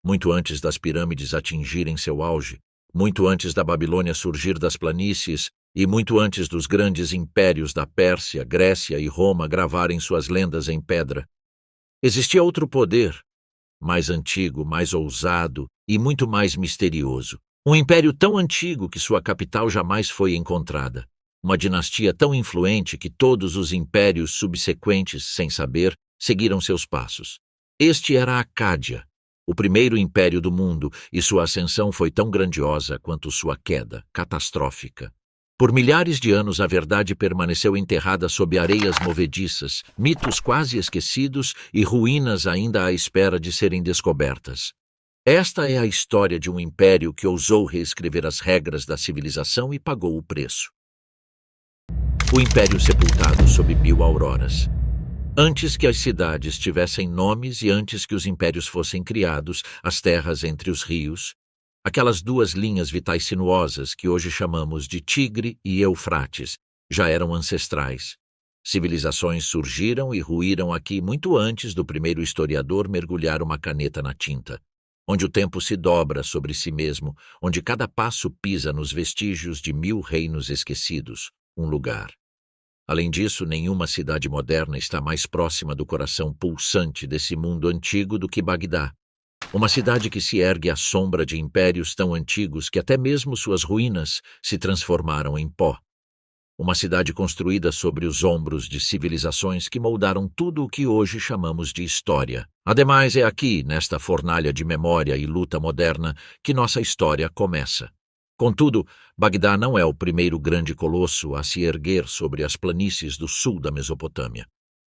muito antes das pirâmides atingirem seu auge, muito antes da Babilônia surgir das planícies e muito antes dos grandes impérios da Pérsia, Grécia e Roma gravarem suas lendas em pedra. Existia outro poder, mais antigo, mais ousado e muito mais misterioso. Um império tão antigo que sua capital jamais foi encontrada. Uma dinastia tão influente que todos os impérios subsequentes, sem saber, seguiram seus passos. Este era a Acádia, o primeiro império do mundo, e sua ascensão foi tão grandiosa quanto sua queda, catastrófica. Por milhares de anos a verdade permaneceu enterrada sob areias movediças, mitos quase esquecidos e ruínas ainda à espera de serem descobertas. Esta é a história de um império que ousou reescrever as regras da civilização e pagou o preço. O Império Sepultado sob 1000 auroras. Antes que as cidades tivessem nomes e antes que os impérios fossem criados, as terras entre os rios, aquelas duas linhas vitais sinuosas que hoje chamamos de Tigre e Eufrates, já eram ancestrais. Civilizações surgiram e ruíram aqui muito antes do primeiro historiador mergulhar uma caneta na tinta, onde o tempo se dobra sobre si mesmo, onde cada passo pisa nos vestígios de 1000 reinos esquecidos, um lugar. Além disso, nenhuma cidade moderna está mais próxima do coração pulsante desse mundo antigo do que Bagdá. Uma cidade que se ergue à sombra de impérios tão antigos que até mesmo suas ruínas se transformaram em pó. Uma cidade construída sobre os ombros de civilizações que moldaram tudo o que hoje chamamos de história. Ademais, é aqui, nesta fornalha de memória e luta moderna, que nossa história começa. Contudo, Bagdá não é o primeiro grande colosso a se erguer sobre as planícies do sul da Mesopotâmia.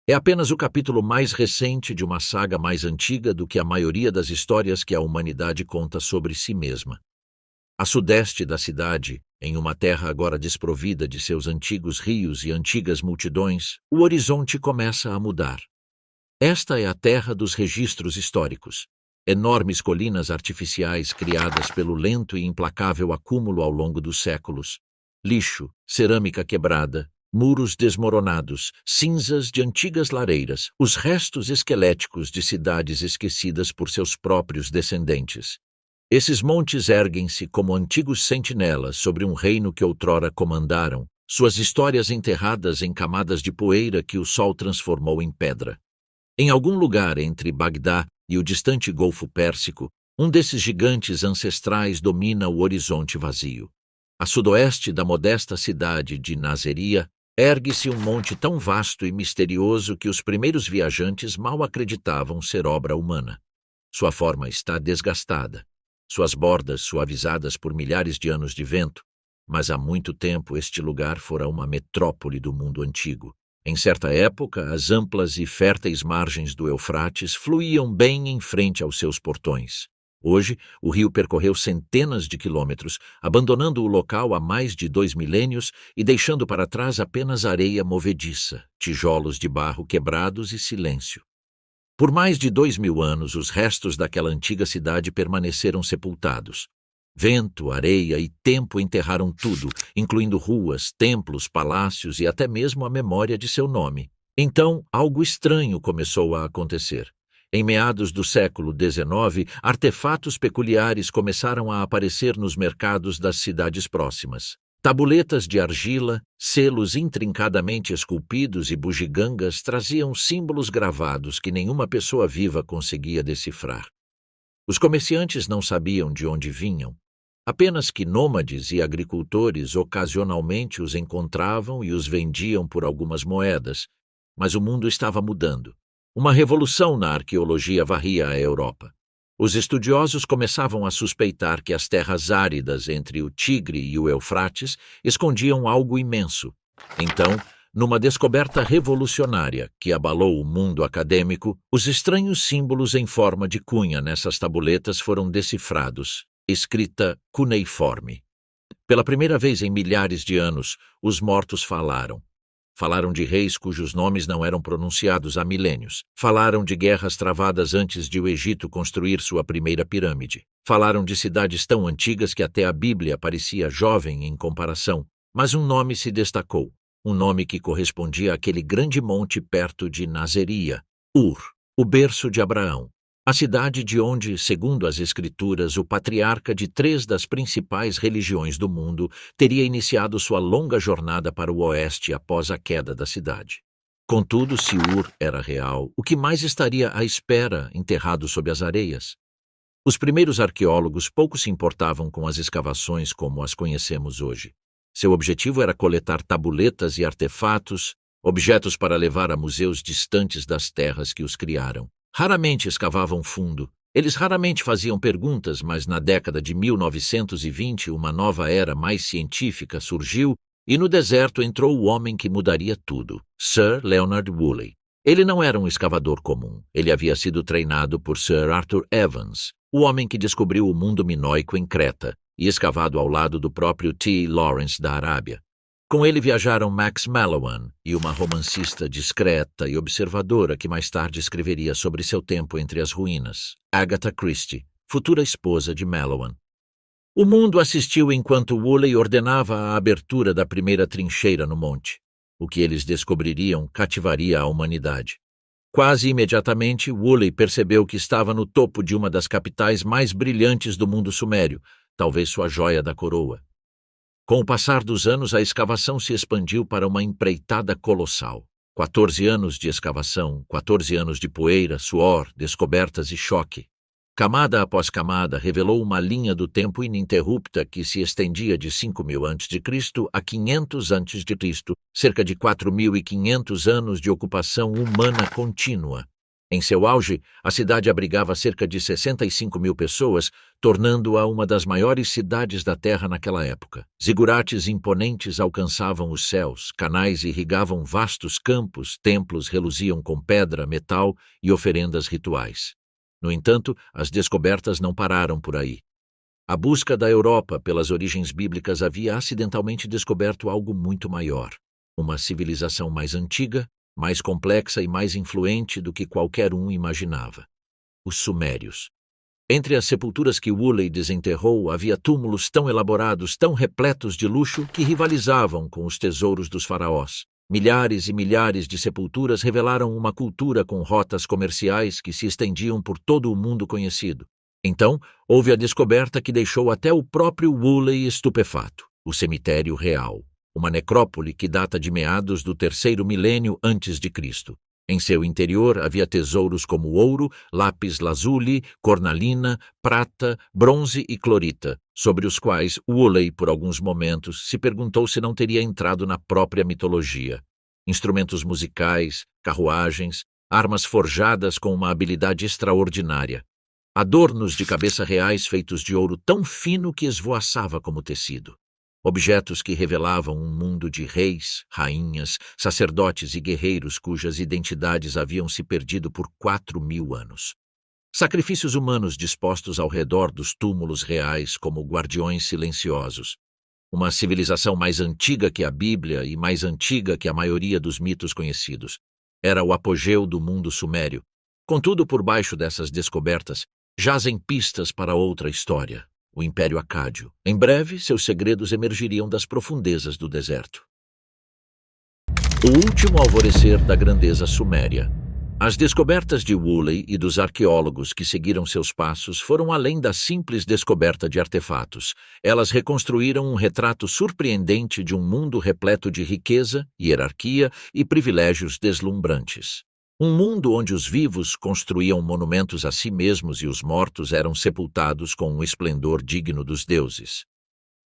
É apenas o capítulo mais recente de uma saga mais antiga do que a maioria das histórias que a humanidade conta sobre si mesma. A sudeste da cidade, em uma terra agora desprovida de seus antigos rios e antigas multidões, o horizonte começa a mudar. Esta é a terra dos registros históricos. Enormes colinas artificiais criadas pelo lento e implacável acúmulo ao longo dos séculos. Lixo, cerâmica quebrada, muros desmoronados, cinzas de antigas lareiras, os restos esqueléticos de cidades esquecidas por seus próprios descendentes. Esses montes erguem-se como antigos sentinelas sobre um reino que outrora comandaram, suas histórias enterradas em camadas de poeira que o sol transformou em pedra. Em algum lugar entre Bagdá e o distante Golfo Pérsico, um desses gigantes ancestrais domina o horizonte vazio. A sudoeste da modesta cidade de Nazeria, ergue-se um monte tão vasto e misterioso que os primeiros viajantes mal acreditavam ser obra humana. Sua forma está desgastada, suas bordas suavizadas por milhares de anos de vento, mas há muito tempo este lugar fora uma metrópole do mundo antigo. Em certa época, as amplas e férteis margens do Eufrates fluíam bem em frente aos seus portões. Hoje, o rio percorreu centenas de quilômetros, abandonando o local há mais de 2 milênios e deixando para trás apenas areia movediça, tijolos de barro quebrados e silêncio. Por mais de 2000 anos, os restos daquela antiga cidade permaneceram sepultados. Vento, areia e tempo enterraram tudo, incluindo ruas, templos, palácios e até mesmo a memória de seu nome. Então, algo estranho começou a acontecer. Em meados do século XIX, artefatos peculiares começaram a aparecer nos mercados das cidades próximas. Tabuletas de argila, selos intrincadamente esculpidos e bugigangas traziam símbolos gravados que nenhuma pessoa viva conseguia decifrar. Os comerciantes não sabiam de onde vinham. Apenas que nômades e agricultores ocasionalmente os encontravam e os vendiam por algumas moedas, mas o mundo estava mudando. Uma revolução na arqueologia varria a Europa. Os estudiosos começavam a suspeitar que as terras áridas entre o Tigre e o Eufrates escondiam algo imenso. Então, numa descoberta revolucionária que abalou o mundo acadêmico, os estranhos símbolos em forma de cunha nessas tabuletas foram decifrados. Escrita cuneiforme. Pela primeira vez em milhares de anos, os mortos falaram. Falaram de reis cujos nomes não eram pronunciados há milênios. Falaram de guerras travadas antes de o Egito construir sua primeira pirâmide. Falaram de cidades tão antigas que até a Bíblia parecia jovem em comparação. Mas um nome se destacou. Um nome que correspondia àquele grande monte perto de Nazeria, Ur, o berço de Abraão. A cidade de onde, segundo as Escrituras, o patriarca de 3 das principais religiões do mundo teria iniciado sua longa jornada para o oeste após a queda da cidade. Contudo, se Ur era real, o que mais estaria à espera, enterrado sob as areias? Os primeiros arqueólogos pouco se importavam com as escavações como as conhecemos hoje. Seu objetivo era coletar tabuletas e artefatos, objetos para levar a museus distantes das terras que os criaram. Raramente escavavam fundo. Eles raramente faziam perguntas, mas na década de 1920 uma nova era mais científica surgiu e no deserto entrou o homem que mudaria tudo, Sir Leonard Woolley. Ele não era um escavador comum. Ele havia sido treinado por Sir Arthur Evans, o homem que descobriu o mundo minoico em Creta e escavado ao lado do próprio T. Lawrence da Arábia. Com ele viajaram Max Mallowan e uma romancista discreta e observadora que mais tarde escreveria sobre seu tempo entre as ruínas, Agatha Christie, futura esposa de Mallowan. O mundo assistiu enquanto Woolley ordenava a abertura da primeira trincheira no monte. O que eles descobririam cativaria a humanidade. Quase imediatamente, Woolley percebeu que estava no topo de uma das capitais mais brilhantes do mundo sumério, talvez sua joia da coroa. Com o passar dos anos, a escavação se expandiu para uma empreitada colossal. 14 anos de escavação, 14 anos de poeira, suor, descobertas e choque. Camada após camada revelou uma linha do tempo ininterrupta que se estendia de 5.000 a.C. a 500 a.C., cerca de 4.500 anos de ocupação humana contínua. Em seu auge, a cidade abrigava cerca de 65.000 pessoas, tornando-a uma das maiores cidades da Terra naquela época. Zigurates imponentes alcançavam os céus, canais irrigavam vastos campos, templos reluziam com pedra, metal e oferendas rituais. No entanto, as descobertas não pararam por aí. A busca da Europa pelas origens bíblicas havia acidentalmente descoberto algo muito maior, uma civilização mais antiga, mais complexa e mais influente do que qualquer um imaginava. Os Sumérios. Entre as sepulturas que Woolley desenterrou, havia túmulos tão elaborados, tão repletos de luxo, que rivalizavam com os tesouros dos faraós. Milhares e milhares de sepulturas revelaram uma cultura com rotas comerciais que se estendiam por todo o mundo conhecido. Então, houve a descoberta que deixou até o próprio Woolley estupefato: o cemitério real. Uma necrópole que data de meados do 3º milênio antes de Cristo. Em seu interior havia tesouros como ouro, lápis lazuli, cornalina, prata, bronze e clorita, sobre os quais Woolley, por alguns momentos, se perguntou se não teria entrado na própria mitologia. Instrumentos musicais, carruagens, armas forjadas com uma habilidade extraordinária. Adornos de cabeça reais feitos de ouro tão fino que esvoaçava como tecido. Objetos que revelavam um mundo de reis, rainhas, sacerdotes e guerreiros cujas identidades haviam se perdido por 4.000 anos. Sacrifícios humanos dispostos ao redor dos túmulos reais como guardiões silenciosos. Uma civilização mais antiga que a Bíblia e mais antiga que a maioria dos mitos conhecidos. Era o apogeu do mundo sumério. Contudo, por baixo dessas descobertas, jazem pistas para outra história. O Império Acádio. Em breve, seus segredos emergiriam das profundezas do deserto. O último alvorecer da grandeza suméria. As descobertas de Woolley e dos arqueólogos que seguiram seus passos foram além da simples descoberta de artefatos. Elas reconstruíram um retrato surpreendente de um mundo repleto de riqueza, hierarquia e privilégios deslumbrantes. Um mundo onde os vivos construíam monumentos a si mesmos e os mortos eram sepultados com um esplendor digno dos deuses.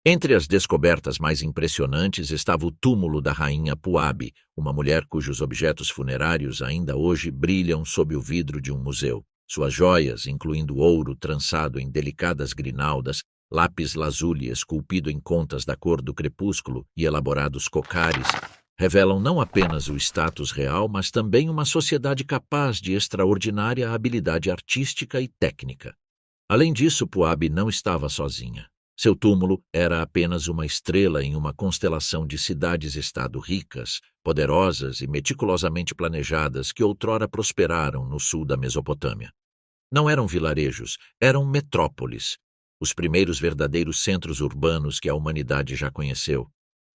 Entre as descobertas mais impressionantes estava o túmulo da rainha Puabi, uma mulher cujos objetos funerários ainda hoje brilham sob o vidro de um museu. Suas joias, incluindo ouro trançado em delicadas grinaldas, lápis lazuli esculpido em contas da cor do crepúsculo e elaborados cocares, revelam não apenas o status real, mas também uma sociedade capaz de extraordinária habilidade artística e técnica. Além disso, Puabi não estava sozinha. Seu túmulo era apenas uma estrela em uma constelação de cidades-estado ricas, poderosas e meticulosamente planejadas que outrora prosperaram no sul da Mesopotâmia. Não eram vilarejos, eram metrópoles, os primeiros verdadeiros centros urbanos que a humanidade já conheceu.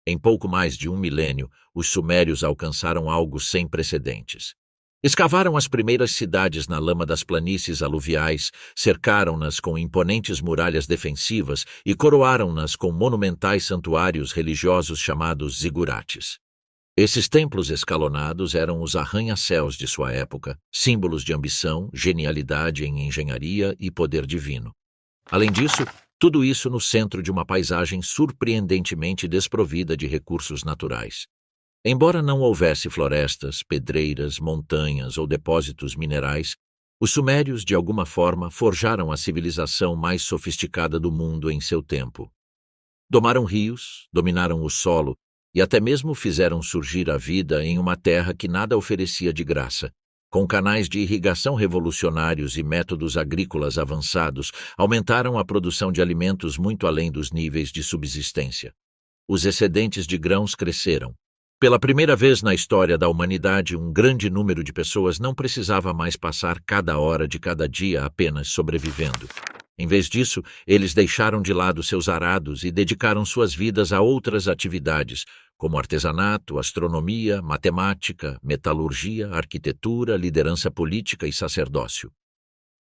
Em pouco mais de 1 milênio, os sumérios alcançaram algo sem precedentes. Escavaram as primeiras cidades na lama das planícies aluviais, cercaram-nas com imponentes muralhas defensivas e coroaram-nas com monumentais santuários religiosos chamados zigurates. Esses templos escalonados eram os arranha-céus de sua época, símbolos de ambição, genialidade em engenharia e poder divino. Além disso, tudo isso no centro de uma paisagem surpreendentemente desprovida de recursos naturais. Embora não houvesse florestas, pedreiras, montanhas ou depósitos minerais, os sumérios, de alguma forma, forjaram a civilização mais sofisticada do mundo em seu tempo. Domaram rios, dominaram o solo e até mesmo fizeram surgir a vida em uma terra que nada oferecia de graça. Com canais de irrigação revolucionários e métodos agrícolas avançados, aumentaram a produção de alimentos muito além dos níveis de subsistência. Os excedentes de grãos cresceram. Pela primeira vez na história da humanidade, um grande número de pessoas não precisava mais passar cada hora de cada dia apenas sobrevivendo. Em vez disso, eles deixaram de lado seus arados e dedicaram suas vidas a outras atividades, como artesanato, astronomia, matemática, metalurgia, arquitetura, liderança política e sacerdócio.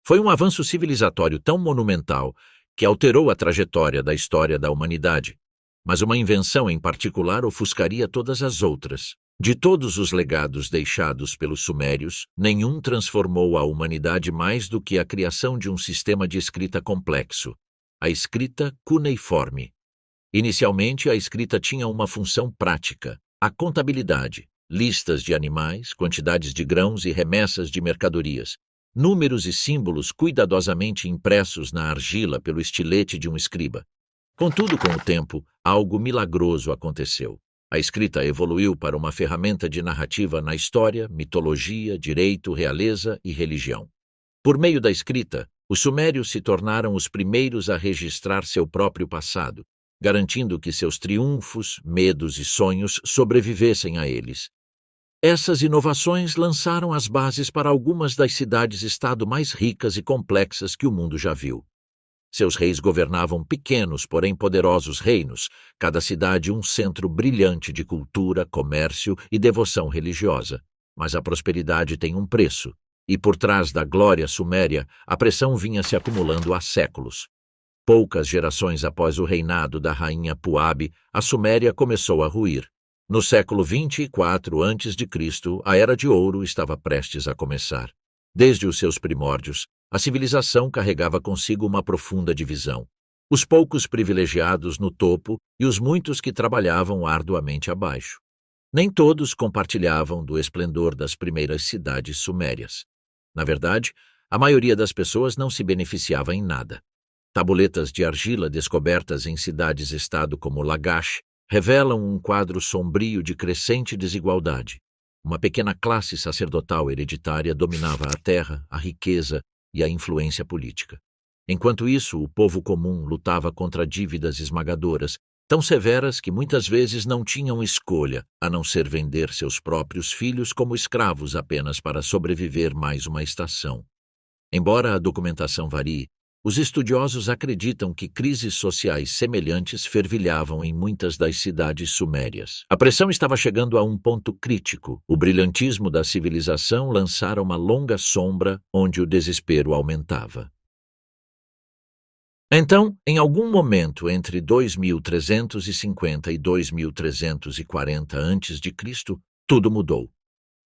Foi um avanço civilizatório tão monumental que alterou a trajetória da história da humanidade. Mas uma invenção em particular ofuscaria todas as outras. De todos os legados deixados pelos sumérios, nenhum transformou a humanidade mais do que a criação de um sistema de escrita complexo, a escrita cuneiforme. Inicialmente, a escrita tinha uma função prática, a contabilidade, listas de animais, quantidades de grãos e remessas de mercadorias, números e símbolos cuidadosamente impressos na argila pelo estilete de um escriba. Contudo, com o tempo, algo milagroso aconteceu. A escrita evoluiu para uma ferramenta de narrativa na história, mitologia, direito, realeza e religião. Por meio da escrita, os sumérios se tornaram os primeiros a registrar seu próprio passado, garantindo que seus triunfos, medos e sonhos sobrevivessem a eles. Essas inovações lançaram as bases para algumas das cidades-estado mais ricas e complexas que o mundo já viu. Seus reis governavam pequenos, porém poderosos reinos, cada cidade um centro brilhante de cultura, comércio e devoção religiosa. Mas a prosperidade tem um preço, e por trás da glória suméria, a pressão vinha se acumulando há séculos. Poucas gerações após o reinado da rainha Puabe, a Suméria começou a ruir. No século 24 a.C., a Era de Ouro estava prestes a começar. Desde os seus primórdios, a civilização carregava consigo uma profunda divisão. Os poucos privilegiados no topo e os muitos que trabalhavam arduamente abaixo. Nem todos compartilhavam do esplendor das primeiras cidades sumérias. Na verdade, a maioria das pessoas não se beneficiava em nada. Tabuletas de argila descobertas em cidades-estado como Lagash revelam um quadro sombrio de crescente desigualdade. Uma pequena classe sacerdotal hereditária dominava a terra, a riqueza e a influência política. Enquanto isso, o povo comum lutava contra dívidas esmagadoras, tão severas que muitas vezes não tinham escolha a não ser vender seus próprios filhos como escravos apenas para sobreviver mais uma estação. Embora a documentação varie, os estudiosos acreditam que crises sociais semelhantes fervilhavam em muitas das cidades sumérias. A pressão estava chegando a um ponto crítico. O brilhantismo da civilização lançara uma longa sombra onde o desespero aumentava. Então, em algum momento entre 2350 e 2340 a.C., tudo mudou.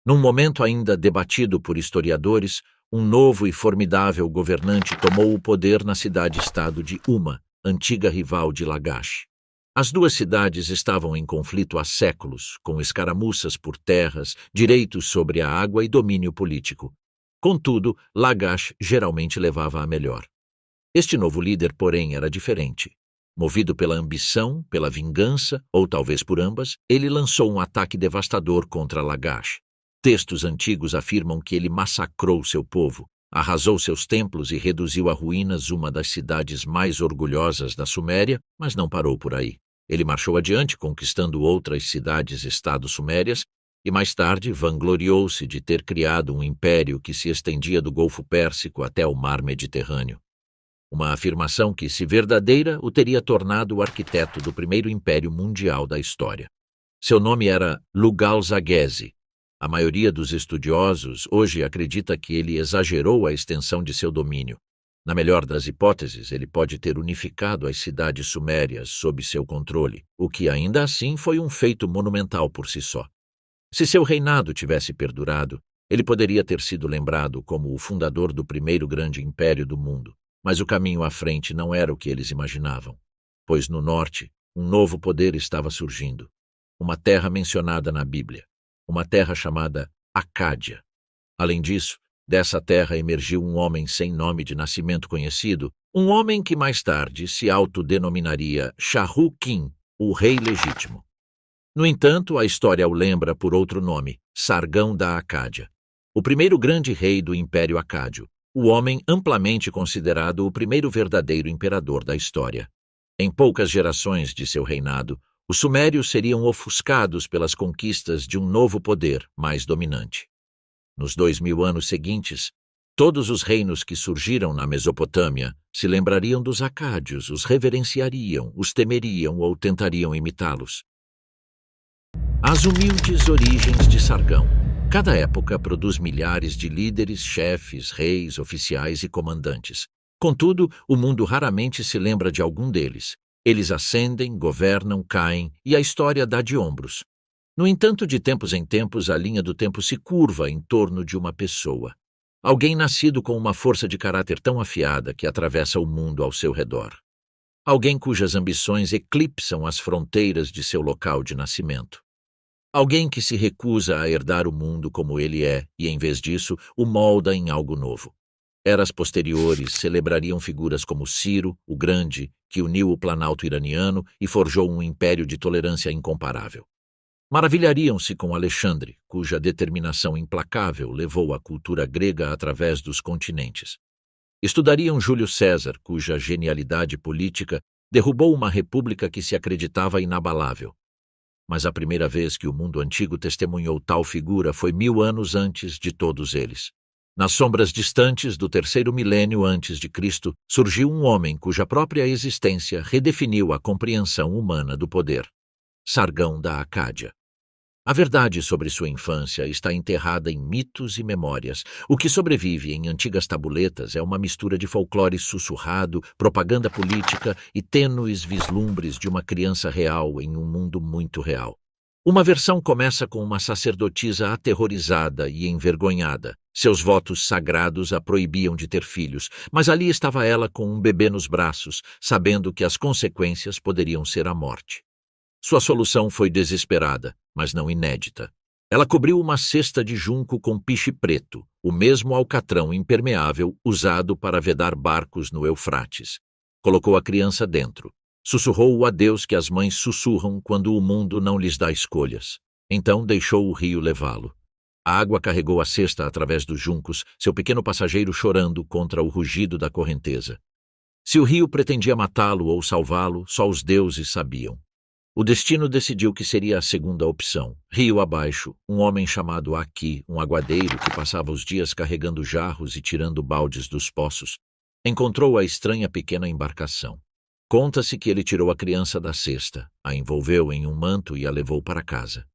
Num momento ainda debatido por historiadores, um novo e formidável governante tomou o poder na cidade-estado de Uma, antiga rival de Lagash. As duas cidades estavam em conflito há séculos, com escaramuças por terras, direitos sobre a água e domínio político. Contudo, Lagash geralmente levava a melhor. Este novo líder, porém, era diferente. Movido pela ambição, pela vingança, ou talvez por ambas, ele lançou um ataque devastador contra Lagash. Textos antigos afirmam que ele massacrou seu povo, arrasou seus templos e reduziu a ruínas uma das cidades mais orgulhosas da Suméria, mas não parou por aí. Ele marchou adiante, conquistando outras cidades-estado sumérias, e mais tarde vangloriou-se de ter criado um império que se estendia do Golfo Pérsico até o Mar Mediterrâneo. Uma afirmação que, se verdadeira, o teria tornado o arquiteto do primeiro império mundial da história. Seu nome era Lugal-Zaghezi, A maioria dos estudiosos hoje acredita que ele exagerou a extensão de seu domínio. Na melhor das hipóteses, ele pode ter unificado as cidades sumérias sob seu controle, o que ainda assim foi um feito monumental por si só. Se seu reinado tivesse perdurado, ele poderia ter sido lembrado como o fundador do primeiro grande império do mundo, mas o caminho à frente não era o que eles imaginavam, pois no norte, um novo poder estava surgindo, uma terra mencionada na Bíblia, uma terra chamada Acádia. Além disso, dessa terra emergiu um homem sem nome de nascimento conhecido, um homem que mais tarde se autodenominaria Shahrukhin, o rei legítimo. No entanto, a história o lembra por outro nome, Sargão da Acádia, o primeiro grande rei do Império Acádio, o homem amplamente considerado o primeiro verdadeiro imperador da história. Em poucas gerações de seu reinado, os sumérios seriam ofuscados pelas conquistas de um novo poder mais dominante. Nos 2000 anos seguintes, todos os reinos que surgiram na Mesopotâmia se lembrariam dos acádios, os reverenciariam, os temeriam ou tentariam imitá-los. As humildes origens de Sargão. Cada época produz milhares de líderes, chefes, reis, oficiais e comandantes. Contudo, o mundo raramente se lembra de algum deles. Eles ascendem, governam, caem e a história dá de ombros. No entanto, de tempos em tempos, a linha do tempo se curva em torno de uma pessoa. Alguém nascido com uma força de caráter tão afiada que atravessa o mundo ao seu redor. Alguém cujas ambições eclipsam as fronteiras de seu local de nascimento. Alguém que se recusa a herdar o mundo como ele é e, em vez disso, o molda em algo novo. Eras posteriores celebrariam figuras como Ciro, o Grande, que uniu o Planalto iraniano e forjou um império de tolerância incomparável. Maravilhariam-se com Alexandre, cuja determinação implacável levou a cultura grega através dos continentes. Estudariam Júlio César, cuja genialidade política derrubou uma república que se acreditava inabalável. Mas a primeira vez que o mundo antigo testemunhou tal figura foi 1000 anos antes de todos eles. Nas sombras distantes do terceiro milênio antes de Cristo, surgiu um homem cuja própria existência redefiniu a compreensão humana do poder. Sargão da Acádia. A verdade sobre sua infância está enterrada em mitos e memórias. O que sobrevive em antigas tabuletas é uma mistura de folclore sussurrado, propaganda política e tênues vislumbres de uma criança real em um mundo muito real. Uma versão começa com uma sacerdotisa aterrorizada e envergonhada. Seus votos sagrados a proibiam de ter filhos, mas ali estava ela com um bebê nos braços, sabendo que as consequências poderiam ser a morte. Sua solução foi desesperada, mas não inédita. Ela cobriu uma cesta de junco com piche preto, o mesmo alcatrão impermeável usado para vedar barcos no Eufrates. Colocou a criança dentro. Sussurrou o adeus que as mães sussurram quando o mundo não lhes dá escolhas. Então deixou o rio levá-lo. A água carregou a cesta através dos juncos, seu pequeno passageiro chorando contra o rugido da correnteza. Se o rio pretendia matá-lo ou salvá-lo, só os deuses sabiam. O destino decidiu que seria a segunda opção. Rio abaixo, um homem chamado Aqui, um aguadeiro que passava os dias carregando jarros e tirando baldes dos poços, encontrou a estranha pequena embarcação. Conta-se que ele tirou a criança da cesta, a envolveu em um manto e a levou para casa.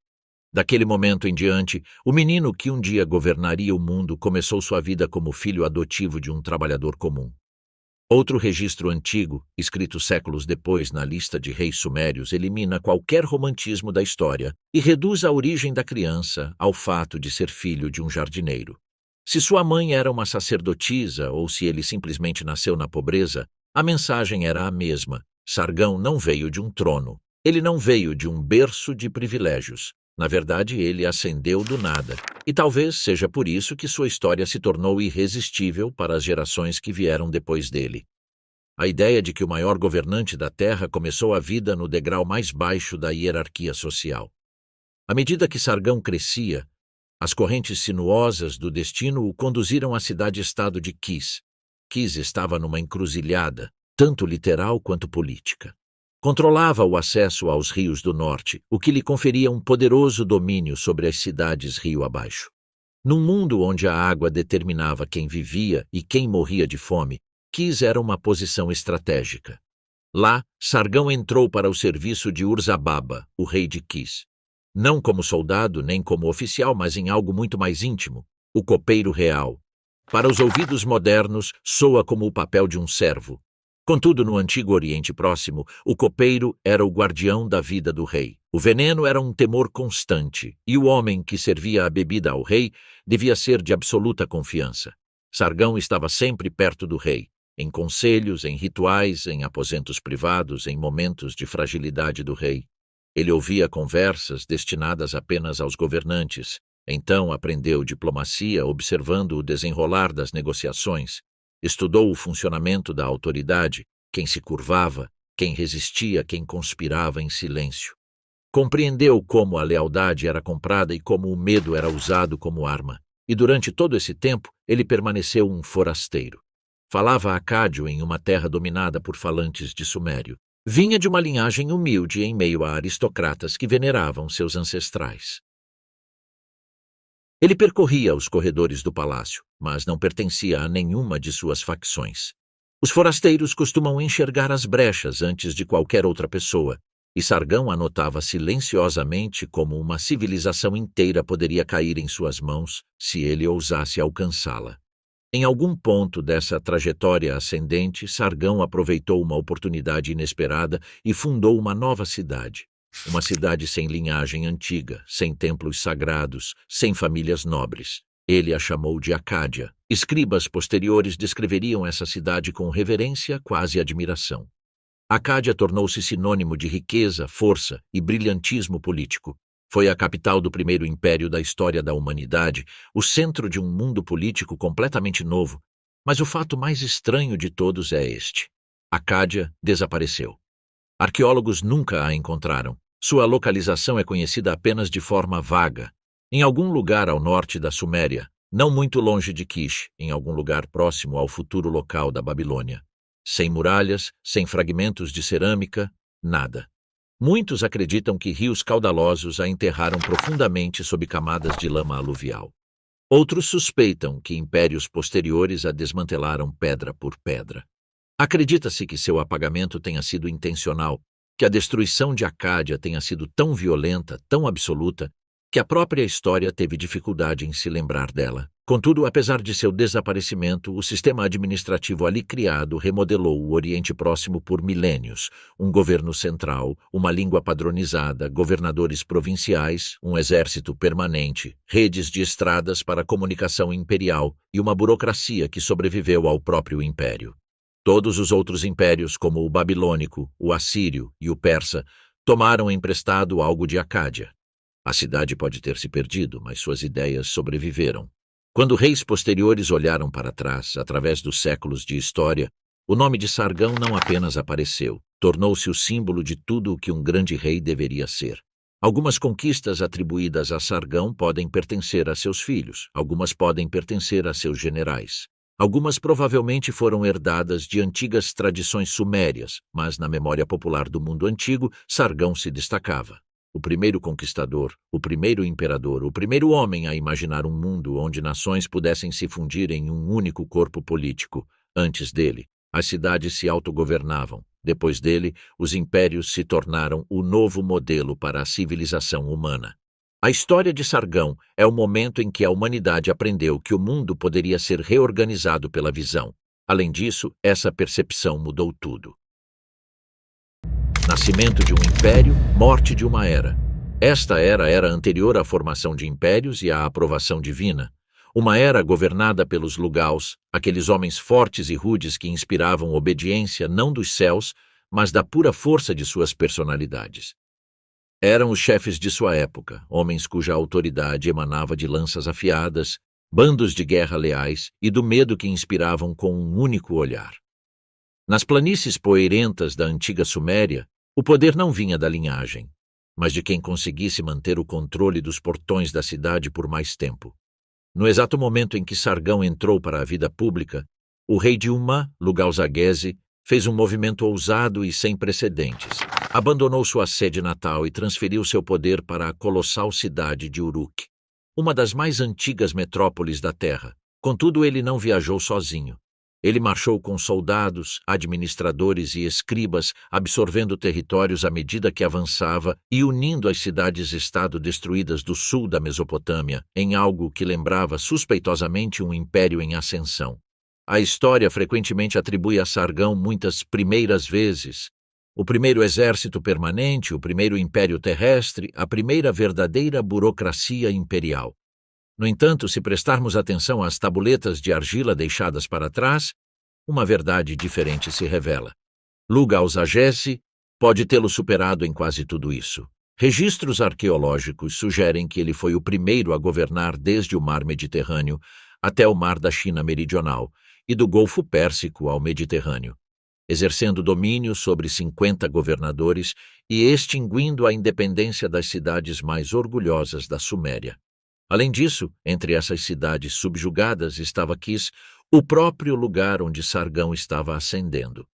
Daquele momento em diante, o menino que um dia governaria o mundo começou sua vida como filho adotivo de um trabalhador comum. Outro registro antigo, escrito séculos depois na lista de reis sumérios, elimina qualquer romantismo da história e reduz a origem da criança ao fato de ser filho de um jardineiro. Se sua mãe era uma sacerdotisa ou se ele simplesmente nasceu na pobreza, a mensagem era a mesma. Sargão não veio de um trono. Ele não veio de um berço de privilégios. Na verdade, ele ascendeu do nada. E talvez seja por isso que sua história se tornou irresistível para as gerações que vieram depois dele. A ideia de que o maior governante da Terra começou a vida no degrau mais baixo da hierarquia social. À medida que Sargão crescia, as correntes sinuosas do destino o conduziram à cidade-estado de Kis. Kis estava numa encruzilhada, tanto literal quanto política. Controlava o acesso aos rios do norte, o que lhe conferia um poderoso domínio sobre as cidades rio abaixo. Num mundo onde a água determinava quem vivia e quem morria de fome, Kis era uma posição estratégica. Lá, Sargão entrou para o serviço de Urzababa, o rei de Kis. não como soldado nem como oficial, mas em algo muito mais íntimo, o copeiro real. Para os ouvidos modernos, soa como o papel de um servo. Contudo, no antigo Oriente Próximo, o copeiro era o guardião da vida do rei. O veneno era um temor constante, e o homem que servia a bebida ao rei devia ser de absoluta confiança. Sargão estava sempre perto do rei, em conselhos, em rituais, em aposentos privados, em momentos de fragilidade do rei. Ele ouvia conversas destinadas apenas aos governantes. Então aprendeu diplomacia observando o desenrolar das negociações. Estudou o funcionamento da autoridade, quem se curvava, quem resistia, quem conspirava em silêncio. Compreendeu como a lealdade era comprada e como o medo era usado como arma. E durante todo esse tempo, ele permaneceu um forasteiro. Falava acádio em uma terra dominada por falantes de sumério. Vinha de uma linhagem humilde em meio a aristocratas que veneravam seus ancestrais. Ele percorria os corredores do palácio, mas não pertencia a nenhuma de suas facções. Os forasteiros costumam enxergar as brechas antes de qualquer outra pessoa, e Sargão anotava silenciosamente como uma civilização inteira poderia cair em suas mãos se ele ousasse alcançá-la. Em algum ponto dessa trajetória ascendente, Sargão aproveitou uma oportunidade inesperada e fundou uma nova cidade. Uma cidade sem linhagem antiga, sem templos sagrados, sem famílias nobres. Ele a chamou de Acádia. Escribas posteriores descreveriam essa cidade com reverência, quase admiração. Acádia tornou-se sinônimo de riqueza, força e brilhantismo político. Foi a capital do primeiro império da história da humanidade, o centro de um mundo político completamente novo. Mas o fato mais estranho de todos é este. Acádia desapareceu. Arqueólogos nunca a encontraram. Sua localização é conhecida apenas de forma vaga. Em algum lugar ao norte da Suméria, não muito longe de Kish, em algum lugar próximo ao futuro local da Babilônia. Sem muralhas, sem fragmentos de cerâmica, nada. Muitos acreditam que rios caudalosos a enterraram profundamente sob camadas de lama aluvial. Outros suspeitam que impérios posteriores a desmantelaram pedra por pedra. Acredita-se que seu apagamento tenha sido intencional, que a destruição de Acádia tenha sido tão violenta, tão absoluta, que a própria história teve dificuldade em se lembrar dela. Contudo, apesar de seu desaparecimento, o sistema administrativo ali criado remodelou o Oriente Próximo por milênios. Um governo central, uma língua padronizada, governadores provinciais, um exército permanente, redes de estradas para comunicação imperial e uma burocracia que sobreviveu ao próprio império. Todos os outros impérios, como o babilônico, o assírio e o persa, tomaram emprestado algo de Acádia. A cidade pode ter se perdido, mas suas ideias sobreviveram. Quando reis posteriores olharam para trás, através dos séculos de história, o nome de Sargão não apenas apareceu, tornou-se o símbolo de tudo o que um grande rei deveria ser. Algumas conquistas atribuídas a Sargão podem pertencer a seus filhos, algumas podem pertencer a seus generais. Algumas provavelmente foram herdadas de antigas tradições sumérias, mas na memória popular do mundo antigo, Sargão se destacava. O primeiro conquistador, o primeiro imperador, o primeiro homem a imaginar um mundo onde nações pudessem se fundir em um único corpo político. Antes dele, as cidades se autogovernavam. Depois dele, os impérios se tornaram o novo modelo para a civilização humana. A história de Sargão é o momento em que a humanidade aprendeu que o mundo poderia ser reorganizado pela visão. Além disso, essa percepção mudou tudo. Nascimento de um império, morte de uma era. Esta era anterior à formação de impérios e à aprovação divina. Uma era governada pelos Lugaus, aqueles homens fortes e rudes que inspiravam obediência não dos céus, mas da pura força de suas personalidades. Eram os chefes de sua época, homens cuja autoridade emanava de lanças afiadas, bandos de guerra leais e do medo que inspiravam com um único olhar. Nas planícies poeirentas da antiga Suméria, o poder não vinha da linhagem, mas de quem conseguisse manter o controle dos portões da cidade por mais tempo. No exato momento em que Sargão entrou para a vida pública, o rei de Umma, Lugal-Zaghese, fez um movimento ousado e sem precedentes. Abandonou sua sede natal e transferiu seu poder para a colossal cidade de Uruk, uma das mais antigas metrópoles da Terra. Contudo, ele não viajou sozinho. Ele marchou com soldados, administradores e escribas, absorvendo territórios à medida que avançava e unindo as cidades-estado destruídas do sul da Mesopotâmia em algo que lembrava suspeitosamente um império em ascensão. A história frequentemente atribui a Sargão muitas primeiras vezes: o primeiro exército permanente, o primeiro império terrestre, a primeira verdadeira burocracia imperial. No entanto, se prestarmos atenção às tabuletas de argila deixadas para trás, uma verdade diferente se revela. Lugal-Zaggisi pode tê-lo superado em quase tudo isso. Registros arqueológicos sugerem que ele foi o primeiro a governar desde o Mar Mediterrâneo até o Mar da China Meridional e do Golfo Pérsico ao Mediterrâneo, exercendo domínio sobre 50 governadores e extinguindo a independência das cidades mais orgulhosas da Suméria. Além disso, entre essas cidades subjugadas estava Kish, o próprio lugar onde Sargão estava ascendendo.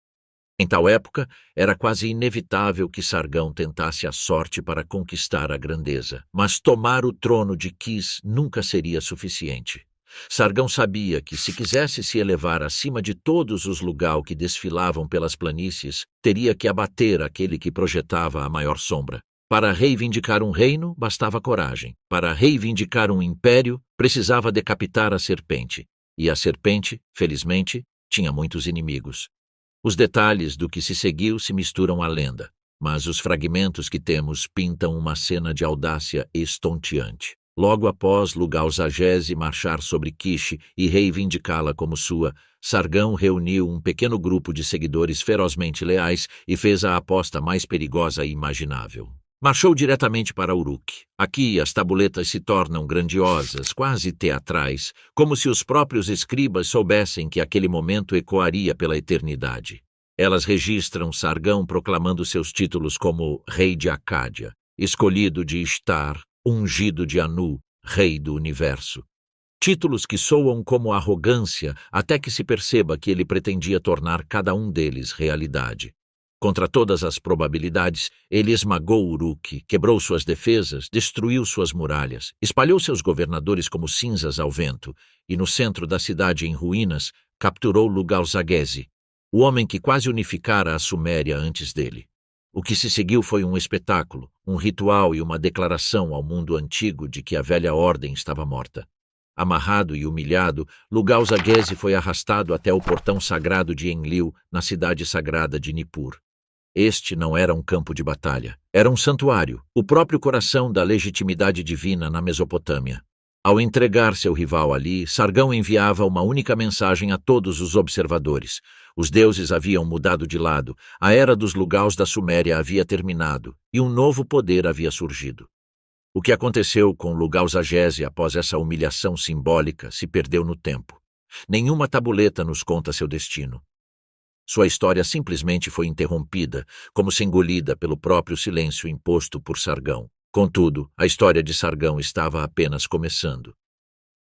Em tal época, era quase inevitável que Sargão tentasse a sorte para conquistar a grandeza, mas tomar o trono de Kish nunca seria suficiente. Sargão sabia que, se quisesse se elevar acima de todos os Lugal que desfilavam pelas planícies, teria que abater aquele que projetava a maior sombra. Para reivindicar um reino, bastava coragem. Para reivindicar um império, precisava decapitar a serpente. E a serpente, felizmente, tinha muitos inimigos. Os detalhes do que se seguiu se misturam à lenda, mas os fragmentos que temos pintam uma cena de audácia estonteante. Logo após Lugal-Zaggisi marchar sobre Kish e reivindicá-la como sua, Sargão reuniu um pequeno grupo de seguidores ferozmente leais e fez a aposta mais perigosa imaginável. Marchou diretamente para Uruk. Aqui as tabuletas se tornam grandiosas, quase teatrais, como se os próprios escribas soubessem que aquele momento ecoaria pela eternidade. Elas registram Sargão proclamando seus títulos como Rei de Acádia, escolhido de Ishtar, ungido de Anu, Rei do Universo. Títulos que soam como arrogância até que se perceba que ele pretendia tornar cada um deles realidade. Contra todas as probabilidades, ele esmagou Uruk, quebrou suas defesas, destruiu suas muralhas, espalhou seus governadores como cinzas ao vento e, no centro da cidade em ruínas, capturou Lugal-Zaggisi, o homem que quase unificara a Suméria antes dele. O que se seguiu foi um espetáculo, um ritual e uma declaração ao mundo antigo de que a velha ordem estava morta. Amarrado e humilhado, Lugal-Zaggisi foi arrastado até o portão sagrado de Enlil, na cidade sagrada de Nippur. Este não era um campo de batalha, era um santuário, o próprio coração da legitimidade divina na Mesopotâmia. Ao entregar seu rival ali, Sargão enviava uma única mensagem a todos os observadores. Os deuses haviam mudado de lado, a era dos Lugals da Suméria havia terminado e um novo poder havia surgido. O que aconteceu com Lugal-Zaggisi após essa humilhação simbólica se perdeu no tempo. Nenhuma tabuleta nos conta seu destino. Sua história simplesmente foi interrompida, como se engolida pelo próprio silêncio imposto por Sargão. Contudo, a história de Sargão estava apenas começando.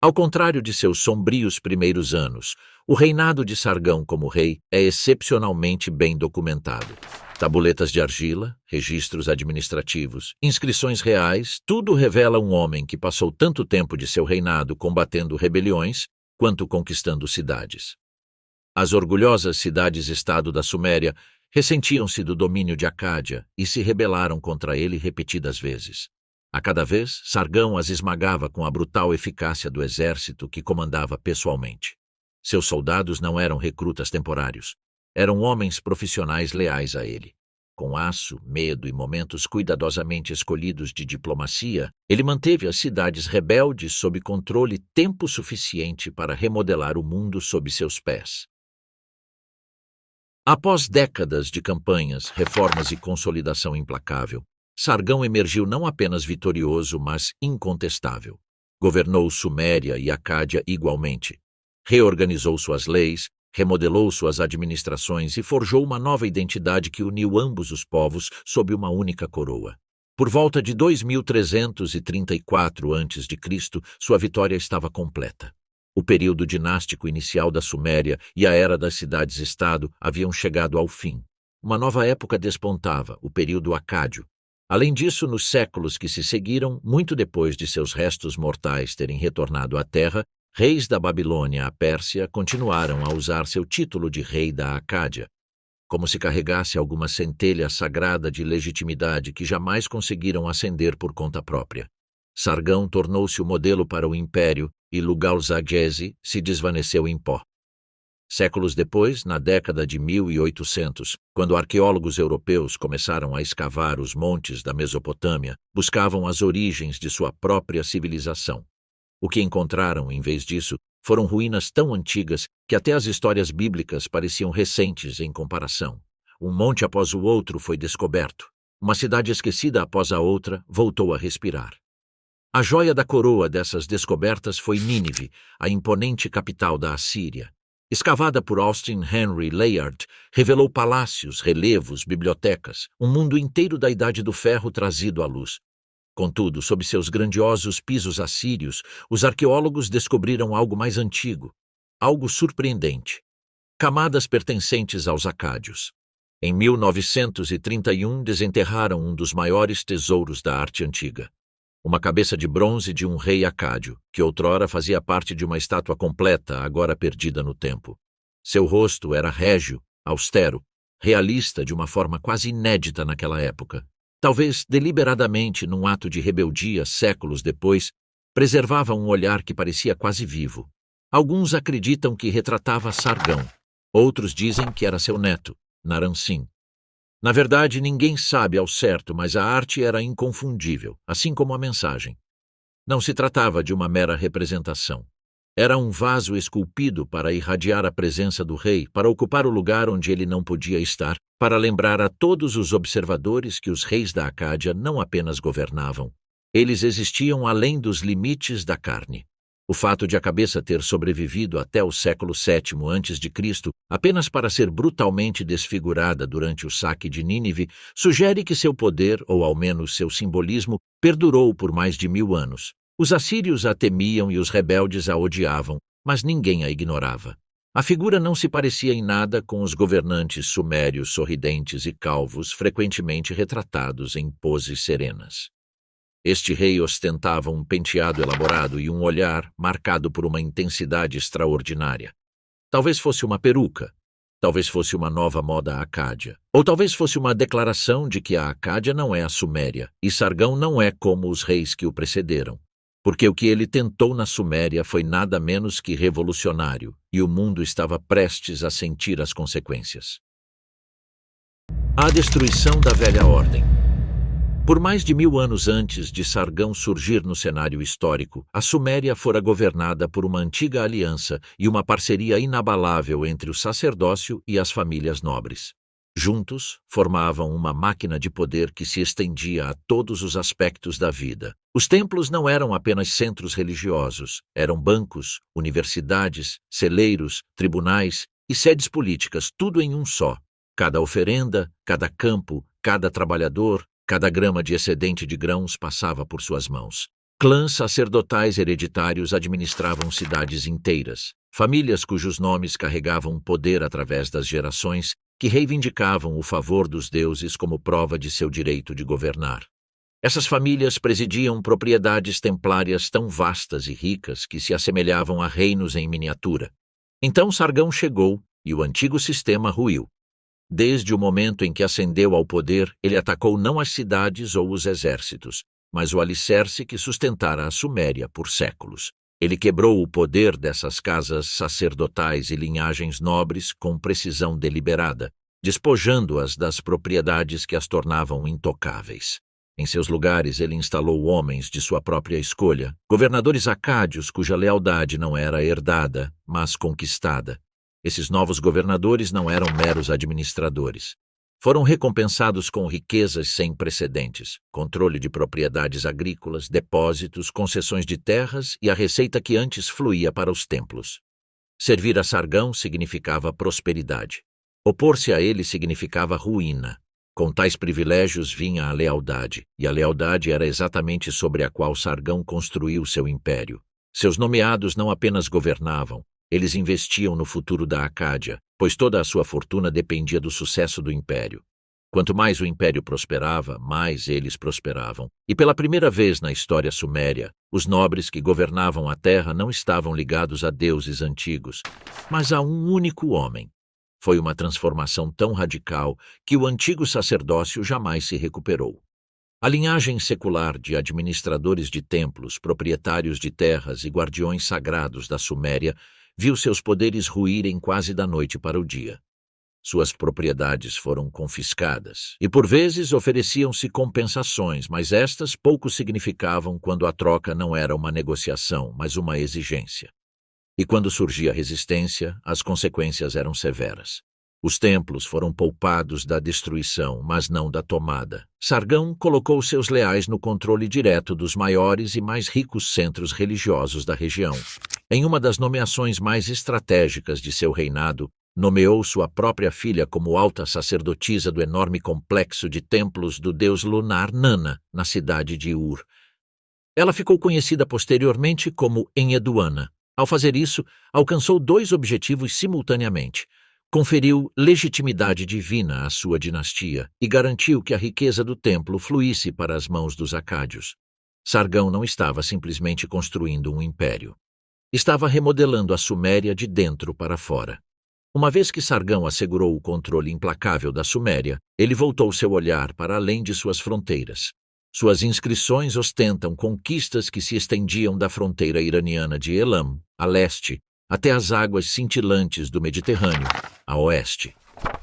Ao contrário de seus sombrios primeiros anos, o reinado de Sargão como rei é excepcionalmente bem documentado. Tabuletas de argila, registros administrativos, inscrições reais, tudo revela um homem que passou tanto tempo de seu reinado combatendo rebeliões quanto conquistando cidades. As orgulhosas cidades-estado da Suméria ressentiam-se do domínio de Acádia e se rebelaram contra ele repetidas vezes. A cada vez, Sargão as esmagava com a brutal eficácia do exército que comandava pessoalmente. Seus soldados não eram recrutas temporários, eram homens profissionais leais a ele. Com aço, medo e momentos cuidadosamente escolhidos de diplomacia, ele manteve as cidades rebeldes sob controle tempo suficiente para remodelar o mundo sob seus pés. Após décadas de campanhas, reformas e consolidação implacável, Sargão emergiu não apenas vitorioso, mas incontestável. Governou Suméria e Acádia igualmente. Reorganizou suas leis, remodelou suas administrações e forjou uma nova identidade que uniu ambos os povos sob uma única coroa. Por volta de 2334 a.C., sua vitória estava completa. O período dinástico inicial da Suméria e a era das cidades-estado haviam chegado ao fim. Uma nova época despontava, o período acádio. Além disso, nos séculos que se seguiram, muito depois de seus restos mortais terem retornado à Terra, Reis da Babilônia à Pérsia continuaram a usar seu título de rei da Acádia, como se carregasse alguma centelha sagrada de legitimidade que jamais conseguiram acender por conta própria. Sargão tornou-se o modelo para o império e Lugal-Zaggisi se desvaneceu em pó. Séculos depois, na década de 1800, quando arqueólogos europeus começaram a escavar os montes da Mesopotâmia, buscavam as origens de sua própria civilização. O que encontraram, em vez disso, foram ruínas tão antigas que até as histórias bíblicas pareciam recentes em comparação. Um monte após o outro foi descoberto. Uma cidade esquecida após a outra voltou a respirar. A joia da coroa dessas descobertas foi Nínive, a imponente capital da Assíria. Escavada por Austin Henry Layard, revelou palácios, relevos, bibliotecas, um mundo inteiro da Idade do Ferro trazido à luz. Contudo, sob seus grandiosos pisos assírios, os arqueólogos descobriram algo mais antigo, algo surpreendente. Camadas pertencentes aos acádios. Em 1931, desenterraram um dos maiores tesouros da arte antiga. Uma cabeça de bronze de um rei acádio, que outrora fazia parte de uma estátua completa, agora perdida no tempo. Seu rosto era régio, austero, realista de uma forma quase inédita naquela época. Talvez deliberadamente, num ato de rebeldia séculos depois, preservava um olhar que parecia quase vivo. Alguns acreditam que retratava Sargão. Outros dizem que era seu neto, Naram-Sin. Na verdade, ninguém sabe ao certo, mas a arte era inconfundível, assim como a mensagem. Não se tratava de uma mera representação. Era um vaso esculpido para irradiar a presença do rei, para ocupar o lugar onde ele não podia estar, para lembrar a todos os observadores que os reis da Acádia não apenas governavam. Eles existiam além dos limites da carne. O fato de a cabeça ter sobrevivido até o século VII a.C., apenas para ser brutalmente desfigurada durante o saque de Nínive, sugere que seu poder, ou ao menos seu simbolismo, perdurou por mais de 1000 anos. Os assírios a temiam e os rebeldes a odiavam, mas ninguém a ignorava. A figura não se parecia em nada com os governantes sumérios sorridentes e calvos frequentemente retratados em poses serenas. Este rei ostentava um penteado elaborado e um olhar marcado por uma intensidade extraordinária. Talvez fosse uma peruca, talvez fosse uma nova moda acádia, ou talvez fosse uma declaração de que a Acádia não é a Suméria e Sargão não é como os reis que o precederam, porque o que ele tentou na Suméria foi nada menos que revolucionário e o mundo estava prestes a sentir as consequências. A destruição da velha ordem. Por mais de 1000 anos antes de Sargão surgir no cenário histórico, a Suméria fora governada por uma antiga aliança e uma parceria inabalável entre o sacerdócio e as famílias nobres. Juntos, formavam uma máquina de poder que se estendia a todos os aspectos da vida. Os templos não eram apenas centros religiosos, eram bancos, universidades, celeiros, tribunais e sedes políticas, tudo em um só. Cada oferenda, cada campo, cada trabalhador, cada grama de excedente de grãos passava por suas mãos. Clãs sacerdotais hereditários administravam cidades inteiras, famílias cujos nomes carregavam poder através das gerações, que reivindicavam o favor dos deuses como prova de seu direito de governar. Essas famílias presidiam propriedades templárias tão vastas e ricas que se assemelhavam a reinos em miniatura. Então Sargão chegou e o antigo sistema ruiu. Desde o momento em que ascendeu ao poder, ele atacou não as cidades ou os exércitos, mas o alicerce que sustentara a Suméria por séculos. Ele quebrou o poder dessas casas sacerdotais e linhagens nobres com precisão deliberada, despojando-as das propriedades que as tornavam intocáveis. Em seus lugares, ele instalou homens de sua própria escolha, governadores acádios cuja lealdade não era herdada, mas conquistada. Esses novos governadores não eram meros administradores. Foram recompensados com riquezas sem precedentes, controle de propriedades agrícolas, depósitos, concessões de terras e a receita que antes fluía para os templos. Servir a Sargão significava prosperidade. Opor-se a ele significava ruína. Com tais privilégios vinha a lealdade, e a lealdade era exatamente sobre a qual Sargão construiu seu império. Seus nomeados não apenas governavam, eles investiam no futuro da Acádia, pois toda a sua fortuna dependia do sucesso do império. Quanto mais o império prosperava, mais eles prosperavam. E pela primeira vez na história suméria, os nobres que governavam a terra não estavam ligados a deuses antigos, mas a um único homem. Foi uma transformação tão radical que o antigo sacerdócio jamais se recuperou. A linhagem secular de administradores de templos, proprietários de terras e guardiões sagrados da Suméria viu seus poderes ruírem quase da noite para o dia. Suas propriedades foram confiscadas e, por vezes, ofereciam-se compensações, mas estas pouco significavam quando a troca não era uma negociação, mas uma exigência. E quando surgia resistência, as consequências eram severas. Os templos foram poupados da destruição, mas não da tomada. Sargão colocou seus leais no controle direto dos maiores e mais ricos centros religiosos da região. Em uma das nomeações mais estratégicas de seu reinado, nomeou sua própria filha como alta sacerdotisa do enorme complexo de templos do deus lunar Nana, na cidade de Ur. Ela ficou conhecida posteriormente como Enheduanna. Ao fazer isso, alcançou dois objetivos simultaneamente. Conferiu legitimidade divina à sua dinastia e garantiu que a riqueza do templo fluísse para as mãos dos acádios. Sargão não estava simplesmente construindo um império. Estava remodelando a Suméria de dentro para fora. Uma vez que Sargão assegurou o controle implacável da Suméria, ele voltou seu olhar para além de suas fronteiras. Suas inscrições ostentam conquistas que se estendiam da fronteira iraniana de Elam, a leste, até as águas cintilantes do Mediterrâneo, a oeste.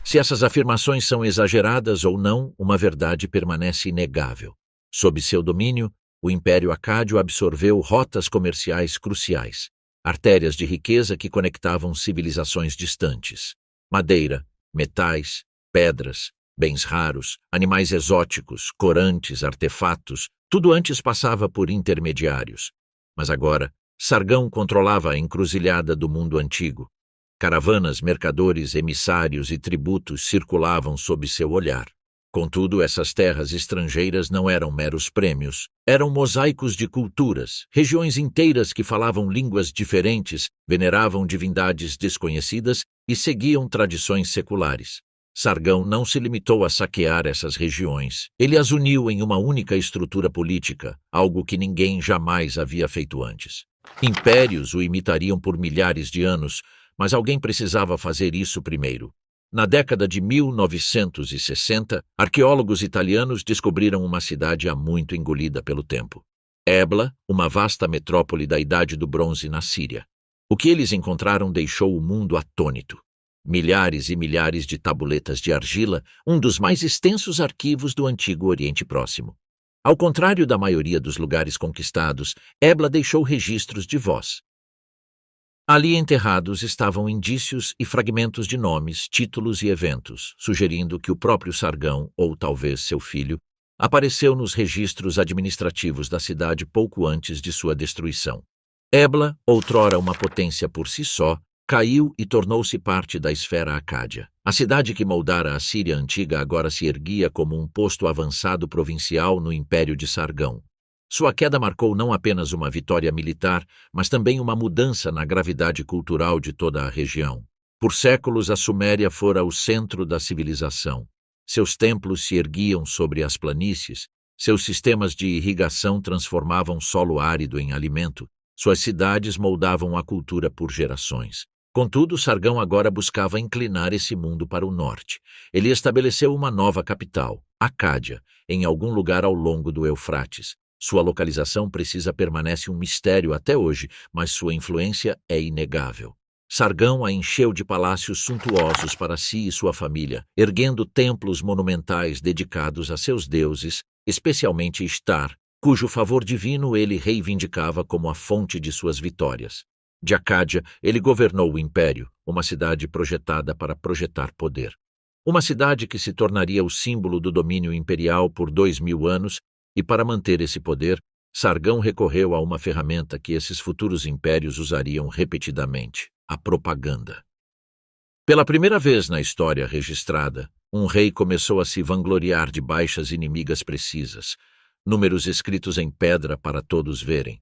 Se essas afirmações são exageradas ou não, uma verdade permanece inegável. Sob seu domínio, o Império Acádio absorveu rotas comerciais cruciais, artérias de riqueza que conectavam civilizações distantes. Madeira, metais, pedras, bens raros, animais exóticos, corantes, artefatos, tudo antes passava por intermediários. Mas agora, Sargão controlava a encruzilhada do mundo antigo. Caravanas, mercadores, emissários e tributos circulavam sob seu olhar. Contudo, essas terras estrangeiras não eram meros prêmios. Eram mosaicos de culturas, regiões inteiras que falavam línguas diferentes, veneravam divindades desconhecidas e seguiam tradições seculares. Sargão não se limitou a saquear essas regiões. Ele as uniu em uma única estrutura política, algo que ninguém jamais havia feito antes. Impérios o imitariam por milhares de anos, mas alguém precisava fazer isso primeiro. Na década de 1960, arqueólogos italianos descobriram uma cidade há muito engolida pelo tempo. Ebla, uma vasta metrópole da Idade do Bronze na Síria. O que eles encontraram deixou o mundo atônito. Milhares e milhares de tabuletas de argila, um dos mais extensos arquivos do antigo Oriente Próximo. Ao contrário da maioria dos lugares conquistados, Ebla deixou registros de voz. Ali enterrados estavam indícios e fragmentos de nomes, títulos e eventos, sugerindo que o próprio Sargão, ou talvez seu filho, apareceu nos registros administrativos da cidade pouco antes de sua destruição. Ebla, outrora uma potência por si só, caiu e tornou-se parte da esfera acádia. A cidade que moldara a Síria antiga agora se erguia como um posto avançado provincial no Império de Sargão. Sua queda marcou não apenas uma vitória militar, mas também uma mudança na gravidade cultural de toda a região. Por séculos, a Suméria fora o centro da civilização. Seus templos se erguiam sobre as planícies, seus sistemas de irrigação transformavam solo árido em alimento, suas cidades moldavam a cultura por gerações. Contudo, Sargão agora buscava inclinar esse mundo para o norte. Ele estabeleceu uma nova capital, Acádia, em algum lugar ao longo do Eufrates. Sua localização precisa permanece um mistério até hoje, mas sua influência é inegável. Sargão a encheu de palácios suntuosos para si e sua família, erguendo templos monumentais dedicados a seus deuses, especialmente Ishtar, cujo favor divino ele reivindicava como a fonte de suas vitórias. De Acádia, ele governou o império, uma cidade projetada para projetar poder. Uma cidade que se tornaria o símbolo do domínio imperial por 2000 anos, e para manter esse poder, Sargão recorreu a uma ferramenta que esses futuros impérios usariam repetidamente: a propaganda. Pela primeira vez na história registrada, um rei começou a se vangloriar de baixas inimigas precisas, números escritos em pedra para todos verem.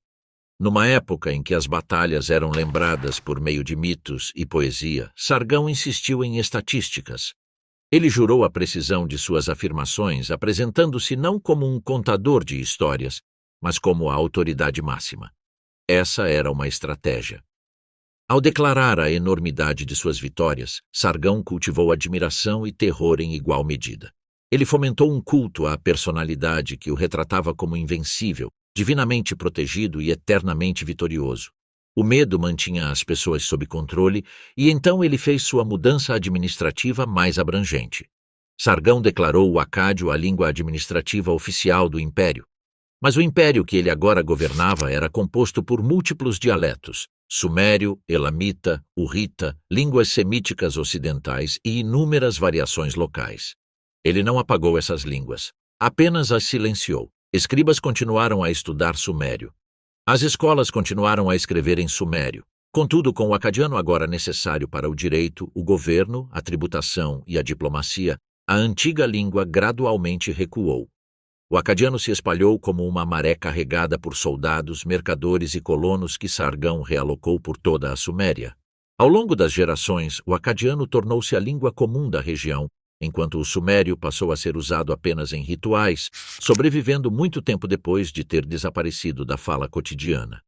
Numa época em que as batalhas eram lembradas por meio de mitos e poesia, Sargão insistiu em estatísticas. Ele jurou a precisão de suas afirmações, apresentando-se não como um contador de histórias, mas como a autoridade máxima. Essa era uma estratégia. Ao declarar a enormidade de suas vitórias, Sargão cultivou admiração e terror em igual medida. Ele fomentou um culto à personalidade que o retratava como invencível, divinamente protegido e eternamente vitorioso. O medo mantinha as pessoas sob controle e então ele fez sua mudança administrativa mais abrangente. Sargão declarou o acádio a língua administrativa oficial do império. Mas o império que ele agora governava era composto por múltiplos dialetos: sumério, elamita, hurrita, línguas semíticas ocidentais e inúmeras variações locais. Ele não apagou essas línguas, apenas as silenciou. Escribas continuaram a estudar sumério. As escolas continuaram a escrever em sumério. Contudo, com o acadiano agora necessário para o direito, o governo, a tributação e a diplomacia, a antiga língua gradualmente recuou. O acadiano se espalhou como uma maré carregada por soldados, mercadores e colonos que Sargão realocou por toda a Suméria. Ao longo das gerações, o acadiano tornou-se a língua comum da região, enquanto o sumério passou a ser usado apenas em rituais, sobrevivendo muito tempo depois de ter desaparecido da fala cotidiana.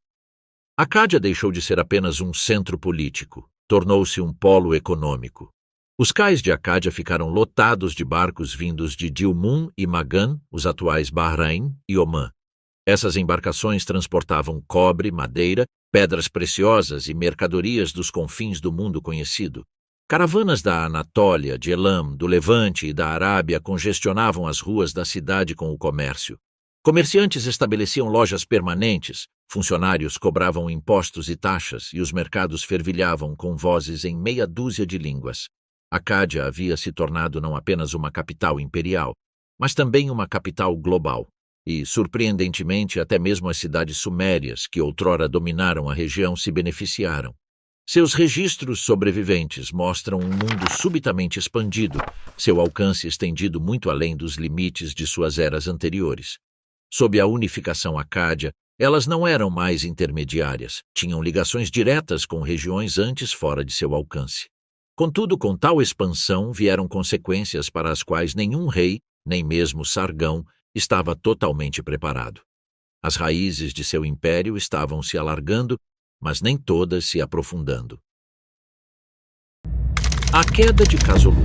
Acádia deixou de ser apenas um centro político, tornou-se um polo econômico. Os cais de Acádia ficaram lotados de barcos vindos de Dilmun e Magan, os atuais Bahrein e Omã. Essas embarcações transportavam cobre, madeira, pedras preciosas e mercadorias dos confins do mundo conhecido. Caravanas da Anatólia, de Elam, do Levante e da Arábia congestionavam as ruas da cidade com o comércio. Comerciantes estabeleciam lojas permanentes, funcionários cobravam impostos e taxas e os mercados fervilhavam com vozes em meia dúzia de línguas. Acádia havia se tornado não apenas uma capital imperial, mas também uma capital global. E, surpreendentemente, até mesmo as cidades sumérias, que outrora dominaram a região, se beneficiaram. Seus registros sobreviventes mostram um mundo subitamente expandido, seu alcance estendido muito além dos limites de suas eras anteriores. Sob a unificação acádia, elas não eram mais intermediárias, tinham ligações diretas com regiões antes fora de seu alcance. Contudo, com tal expansão vieram consequências para as quais nenhum rei, nem mesmo Sargão, estava totalmente preparado. As raízes de seu império estavam se alargando, mas nem todas se aprofundando. A queda de Kazulu.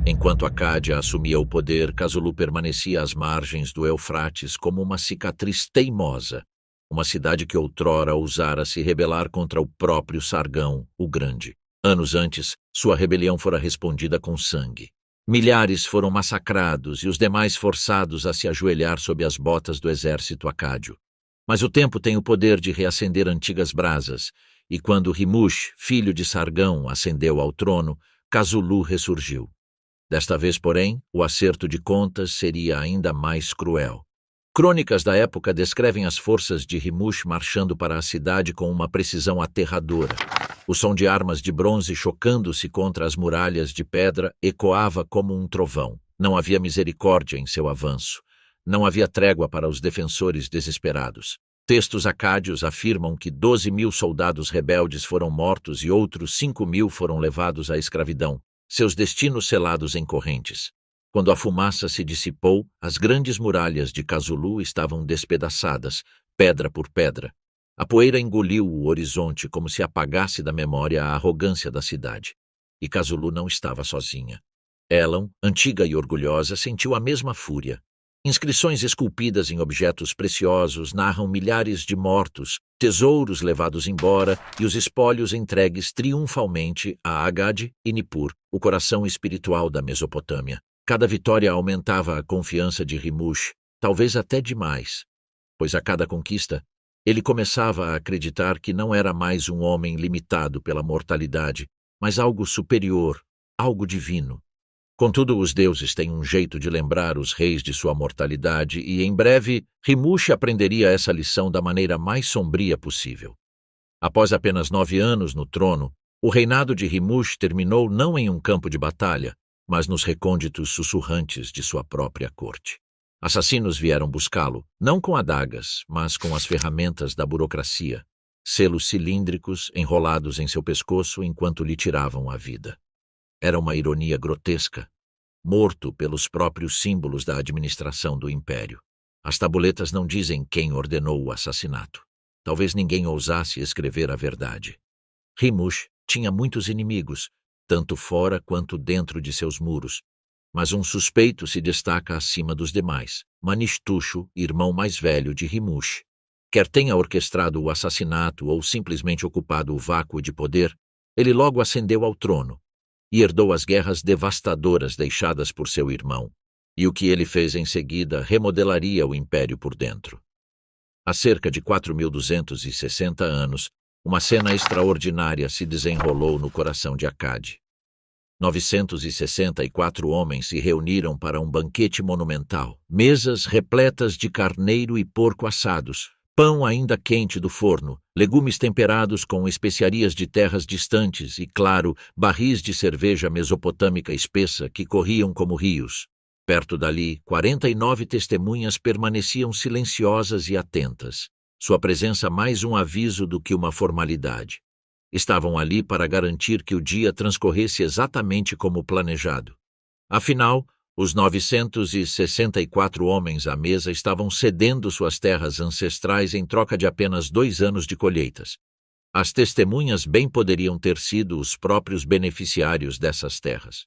Enquanto Acádia assumia o poder, Kazulu permanecia às margens do Eufrates como uma cicatriz teimosa, uma cidade que outrora ousara se rebelar contra o próprio Sargão, o Grande. Anos antes, sua rebelião fora respondida com sangue. Milhares foram massacrados e os demais forçados a se ajoelhar sob as botas do exército acádio. Mas o tempo tem o poder de reacender antigas brasas, e quando Rimush, filho de Sargão, ascendeu ao trono, Kazulu ressurgiu. Desta vez, porém, o acerto de contas seria ainda mais cruel. Crônicas da época descrevem as forças de Rimush marchando para a cidade com uma precisão aterradora. O som de armas de bronze chocando-se contra as muralhas de pedra ecoava como um trovão. Não havia misericórdia em seu avanço. Não havia trégua para os defensores desesperados. Textos acádios afirmam que 12.000 soldados rebeldes foram mortos e outros 5.000 foram levados à escravidão, seus destinos selados em correntes. Quando a fumaça se dissipou, as grandes muralhas de Kazulu estavam despedaçadas, pedra por pedra. A poeira engoliu o horizonte como se apagasse da memória a arrogância da cidade. E Kazulu não estava sozinha. Elam, antiga e orgulhosa, sentiu a mesma fúria. Inscrições esculpidas em objetos preciosos narram milhares de mortos, tesouros levados embora e os espólios entregues triunfalmente a Agade e Nippur, o coração espiritual da Mesopotâmia. Cada vitória aumentava a confiança de Rimush, talvez até demais, pois a cada conquista, ele começava a acreditar que não era mais um homem limitado pela mortalidade, mas algo superior, algo divino. Contudo, os deuses têm um jeito de lembrar os reis de sua mortalidade e, em breve, Rimush aprenderia essa lição da maneira mais sombria possível. Após apenas 9 anos no trono, o reinado de Rimush terminou não em um campo de batalha, mas nos recônditos sussurrantes de sua própria corte. Assassinos vieram buscá-lo, não com adagas, mas com as ferramentas da burocracia, selos cilíndricos enrolados em seu pescoço enquanto lhe tiravam a vida. Era uma ironia grotesca, morto pelos próprios símbolos da administração do império. As tabuletas não dizem quem ordenou o assassinato. Talvez ninguém ousasse escrever a verdade. Rimush tinha muitos inimigos, tanto fora quanto dentro de seus muros. Mas um suspeito se destaca acima dos demais: Manishtushu, irmão mais velho de Rimush. Quer tenha orquestrado o assassinato ou simplesmente ocupado o vácuo de poder, ele logo ascendeu ao trono e herdou as guerras devastadoras deixadas por seu irmão. E o que ele fez em seguida remodelaria o império por dentro. Há cerca de 4.260 anos, uma cena extraordinária se desenrolou no coração de Akkad. 964 homens se reuniram para um banquete monumental, mesas repletas de carneiro e porco assados, pão ainda quente do forno, legumes temperados com especiarias de terras distantes e, claro, barris de cerveja mesopotâmica espessa que corriam como rios. Perto dali, 49 testemunhas permaneciam silenciosas e atentas. Sua presença mais um aviso do que uma formalidade. Estavam ali para garantir que o dia transcorresse exatamente como planejado. Afinal, os 964 homens à mesa estavam cedendo suas terras ancestrais em troca de apenas 2 anos de colheitas. As testemunhas bem poderiam ter sido os próprios beneficiários dessas terras.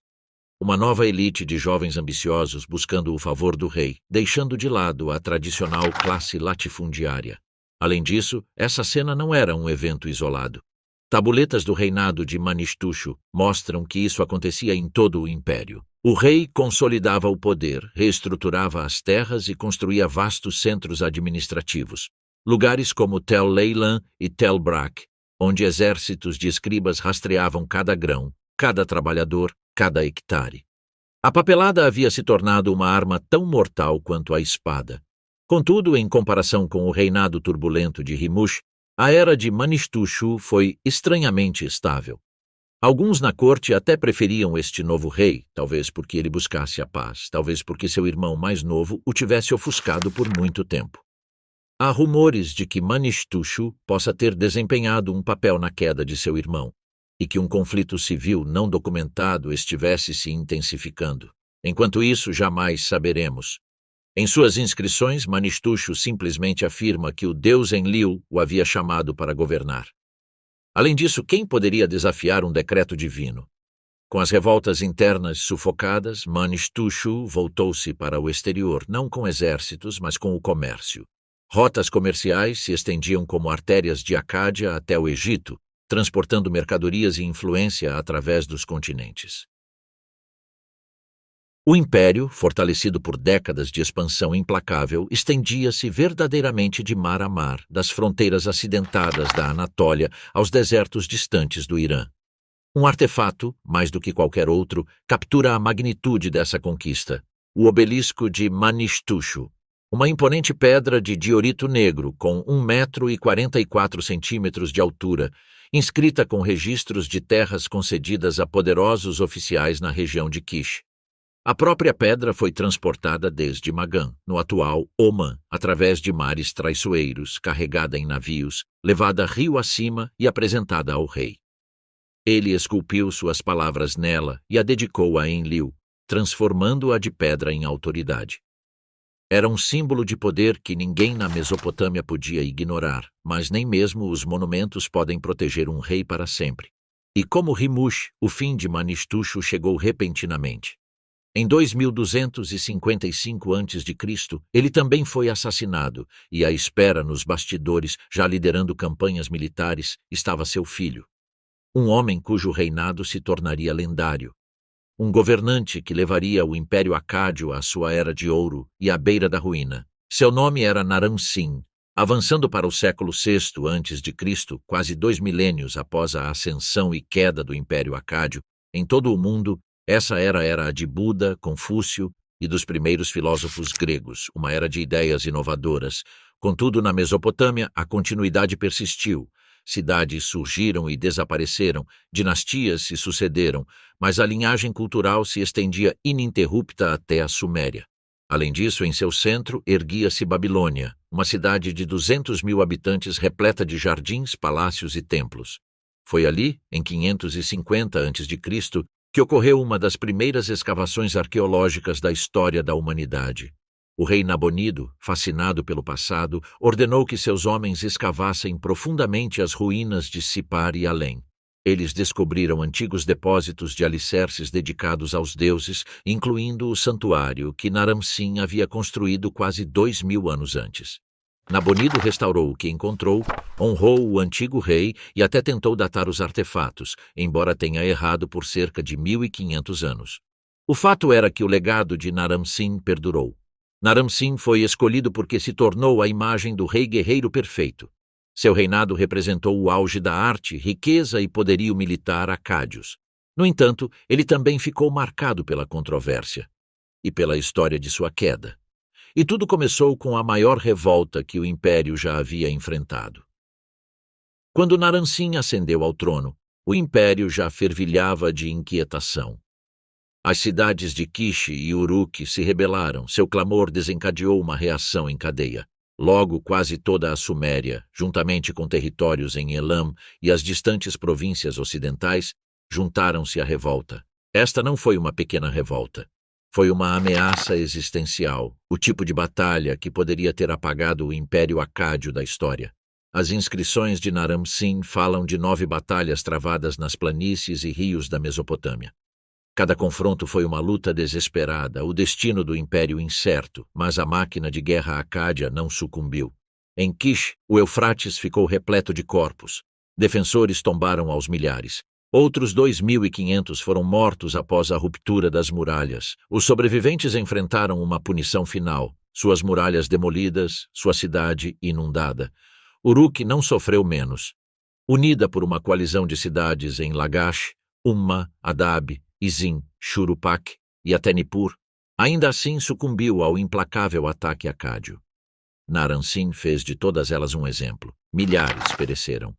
Uma nova elite de jovens ambiciosos buscando o favor do rei, deixando de lado a tradicional classe latifundiária. Além disso, essa cena não era um evento isolado. Tabuletas do reinado de Manishtushu mostram que isso acontecia em todo o império. O rei consolidava o poder, reestruturava as terras e construía vastos centros administrativos. Lugares como Tel Leilan e Tel Brak, onde exércitos de escribas rastreavam cada grão, cada trabalhador, cada hectare. A papelada havia se tornado uma arma tão mortal quanto a espada. Contudo, em comparação com o reinado turbulento de Rimush, a era de Manishtushu foi estranhamente estável. Alguns na corte até preferiam este novo rei, talvez porque ele buscasse a paz, talvez porque seu irmão mais novo o tivesse ofuscado por muito tempo. Há rumores de que Manishtushu possa ter desempenhado um papel na queda de seu irmão, e que um conflito civil não documentado estivesse se intensificando. Enquanto isso, jamais saberemos. Em suas inscrições, Manishtushu simplesmente afirma que o deus Enlil o havia chamado para governar. Além disso, quem poderia desafiar um decreto divino? Com as revoltas internas sufocadas, Manishtushu voltou-se para o exterior, não com exércitos, mas com o comércio. Rotas comerciais se estendiam como artérias de Acádia até o Egito, transportando mercadorias e influência através dos continentes. O império, fortalecido por décadas de expansão implacável, estendia-se verdadeiramente de mar a mar, das fronteiras acidentadas da Anatólia aos desertos distantes do Irã. Um artefato, mais do que qualquer outro, captura a magnitude dessa conquista: o obelisco de Manishtushu, uma imponente pedra de diorito negro com 1,44 m de altura, inscrita com registros de terras concedidas a poderosos oficiais na região de Kish. A própria pedra foi transportada desde Magan, no atual Omã, através de mares traiçoeiros, carregada em navios, levada rio acima e apresentada ao rei. Ele esculpiu suas palavras nela e a dedicou a Enlil, transformando-a de pedra em autoridade. Era um símbolo de poder que ninguém na Mesopotâmia podia ignorar, mas nem mesmo os monumentos podem proteger um rei para sempre. E como Rimush, o fim de Manishtushu chegou repentinamente. Em 2255 a.C., ele também foi assassinado, e à espera nos bastidores, já liderando campanhas militares, estava seu filho. Um homem cujo reinado se tornaria lendário. Um governante que levaria o Império Acádio à sua era de ouro e à beira da ruína. Seu nome era Naram-Sin. Avançando para o século VI a.C., quase 2 milênios após a ascensão e queda do Império Acádio, em todo o mundo, essa era a de Buda, Confúcio e dos primeiros filósofos gregos, uma era de ideias inovadoras. Contudo, na Mesopotâmia, a continuidade persistiu. Cidades surgiram e desapareceram, dinastias se sucederam, mas a linhagem cultural se estendia ininterrupta até a Suméria. Além disso, em seu centro, erguia-se Babilônia, uma cidade de 200.000 habitantes repleta de jardins, palácios e templos. Foi ali, em 550 a.C., que ocorreu uma das primeiras escavações arqueológicas da história da humanidade. O rei Nabonido, fascinado pelo passado, ordenou que seus homens escavassem profundamente as ruínas de Sipar e além. Eles descobriram antigos depósitos de alicerces dedicados aos deuses, incluindo o santuário que Naram-Sin havia construído quase 2000 anos antes. Nabonido restaurou o que encontrou, honrou o antigo rei e até tentou datar os artefatos, embora tenha errado por cerca de 1500 anos. O fato era que o legado de Naram-Sin perdurou. Naram-Sin foi escolhido porque se tornou a imagem do rei guerreiro perfeito. Seu reinado representou o auge da arte, riqueza e poderio militar acádios. No entanto, ele também ficou marcado pela controvérsia e pela história de sua queda. E tudo começou com a maior revolta que o império já havia enfrentado. Quando Naram-Sin ascendeu ao trono, o império já fervilhava de inquietação. As cidades de Kish e Uruk se rebelaram, seu clamor desencadeou uma reação em cadeia. Logo, quase toda a Suméria, juntamente com territórios em Elam e as distantes províncias ocidentais, juntaram-se à revolta. Esta não foi uma pequena revolta. Foi uma ameaça existencial, o tipo de batalha que poderia ter apagado o Império Acádio da história. As inscrições de Naram-Sin falam de 9 batalhas travadas nas planícies e rios da Mesopotâmia. Cada confronto foi uma luta desesperada, o destino do império incerto, mas a máquina de guerra acádia não sucumbiu. Em Kish, o Eufrates ficou repleto de corpos. Defensores tombaram aos milhares. Outros 2.500 foram mortos após a ruptura das muralhas. Os sobreviventes enfrentaram uma punição final, suas muralhas demolidas, sua cidade inundada. Uruk não sofreu menos. Unida por uma coalizão de cidades em Lagash, Umma, Adab, Izin, Shuruppak e até Nippur, ainda assim sucumbiu ao implacável ataque acádio. Naram-Sin fez de todas elas um exemplo. Milhares pereceram.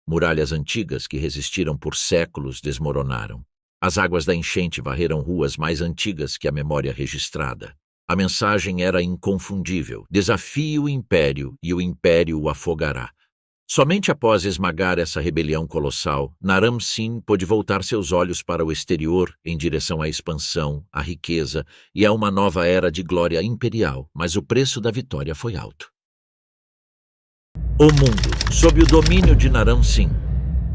Muralhas antigas que resistiram por séculos desmoronaram. As águas da enchente varreram ruas mais antigas que a memória registrada. A mensagem era inconfundível: desafie o império e o império o afogará. Somente após esmagar essa rebelião colossal, Naram-Sin pôde voltar seus olhos para o exterior em direção à expansão, à riqueza e a uma nova era de glória imperial, mas o preço da vitória foi alto. O mundo, sob o domínio de Naram-Sin.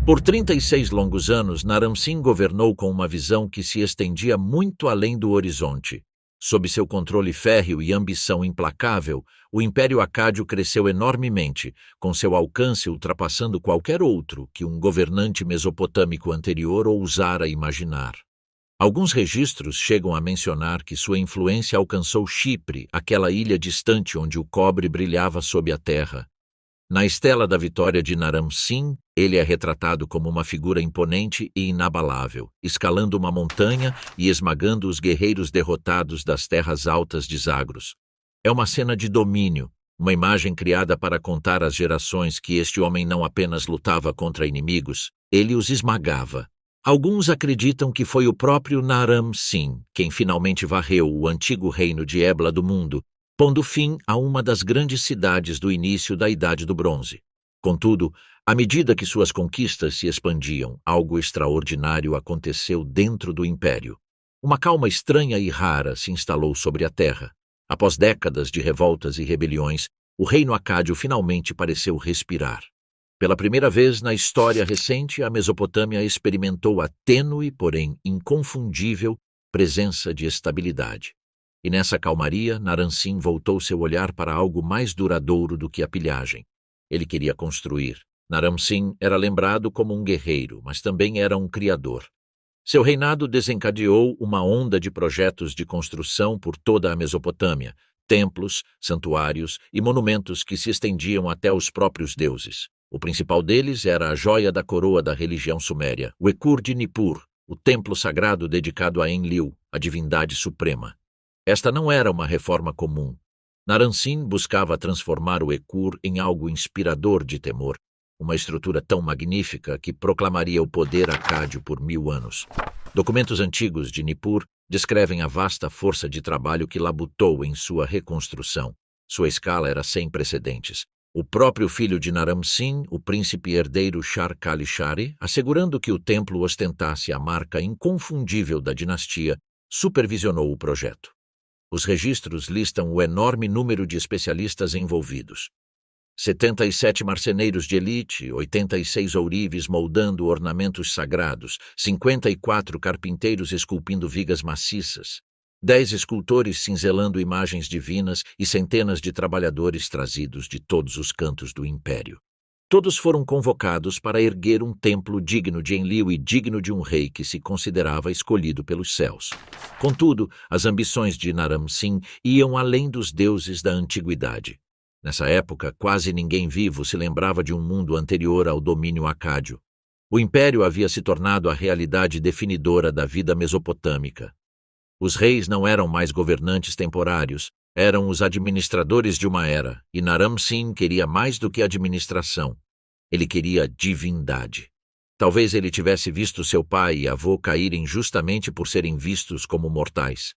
Por 36 longos anos, Naram-Sin governou com uma visão que se estendia muito além do horizonte. Sob seu controle férreo e ambição implacável, o Império Acádio cresceu enormemente, com seu alcance ultrapassando qualquer outro que um governante mesopotâmico anterior ousara imaginar. Alguns registros chegam a mencionar que sua influência alcançou Chipre, aquela ilha distante onde o cobre brilhava sob a terra. Na estela da vitória de Naram-Sin, ele é retratado como uma figura imponente e inabalável, escalando uma montanha e esmagando os guerreiros derrotados das terras altas de Zagros. É uma cena de domínio, uma imagem criada para contar às gerações que este homem não apenas lutava contra inimigos, ele os esmagava. Alguns acreditam que foi o próprio Naram-Sin quem finalmente varreu o antigo reino de Ebla do mundo, pondo fim a uma das grandes cidades do início da Idade do Bronze. Contudo, à medida que suas conquistas se expandiam, algo extraordinário aconteceu dentro do império. Uma calma estranha e rara se instalou sobre a terra. Após décadas de revoltas e rebeliões, o reino acádio finalmente pareceu respirar. Pela primeira vez na história recente, a Mesopotâmia experimentou a tênue, porém inconfundível, presença de estabilidade. E nessa calmaria, Naram-Sin voltou seu olhar para algo mais duradouro do que a pilhagem. Ele queria construir. Naram-Sin era lembrado como um guerreiro, mas também era um criador. Seu reinado desencadeou uma onda de projetos de construção por toda a Mesopotâmia, templos, santuários e monumentos que se estendiam até os próprios deuses. O principal deles era a joia da coroa da religião suméria, o Ekur de Nippur, o templo sagrado dedicado a Enlil, a divindade suprema. Esta não era uma reforma comum. Naram-Sin buscava transformar o Ekur em algo inspirador de temor, uma estrutura tão magnífica que proclamaria o poder acádio por 1000 anos. Documentos antigos de Nippur descrevem a vasta força de trabalho que labutou em sua reconstrução. Sua escala era sem precedentes. O próprio filho de Naram-Sin, o príncipe herdeiro Shar-Kali-Shari, assegurando que o templo ostentasse a marca inconfundível da dinastia, supervisionou o projeto. Os registros listam o enorme número de especialistas envolvidos. 77 marceneiros de elite, 86 ourives moldando ornamentos sagrados, 54 carpinteiros esculpindo vigas maciças, 10 escultores cinzelando imagens divinas e centenas de trabalhadores trazidos de todos os cantos do império. Todos foram convocados para erguer um templo digno de Enlil e digno de um rei que se considerava escolhido pelos céus. Contudo, as ambições de Naram-Sin iam além dos deuses da antiguidade. Nessa época, quase ninguém vivo se lembrava de um mundo anterior ao domínio acádio. O império havia se tornado a realidade definidora da vida mesopotâmica. Os reis não eram mais governantes temporários, eram os administradores de uma era, e Naram-Sin queria mais do que administração. Ele queria divindade. Talvez ele tivesse visto seu pai e avô caírem justamente por serem vistos como mortais.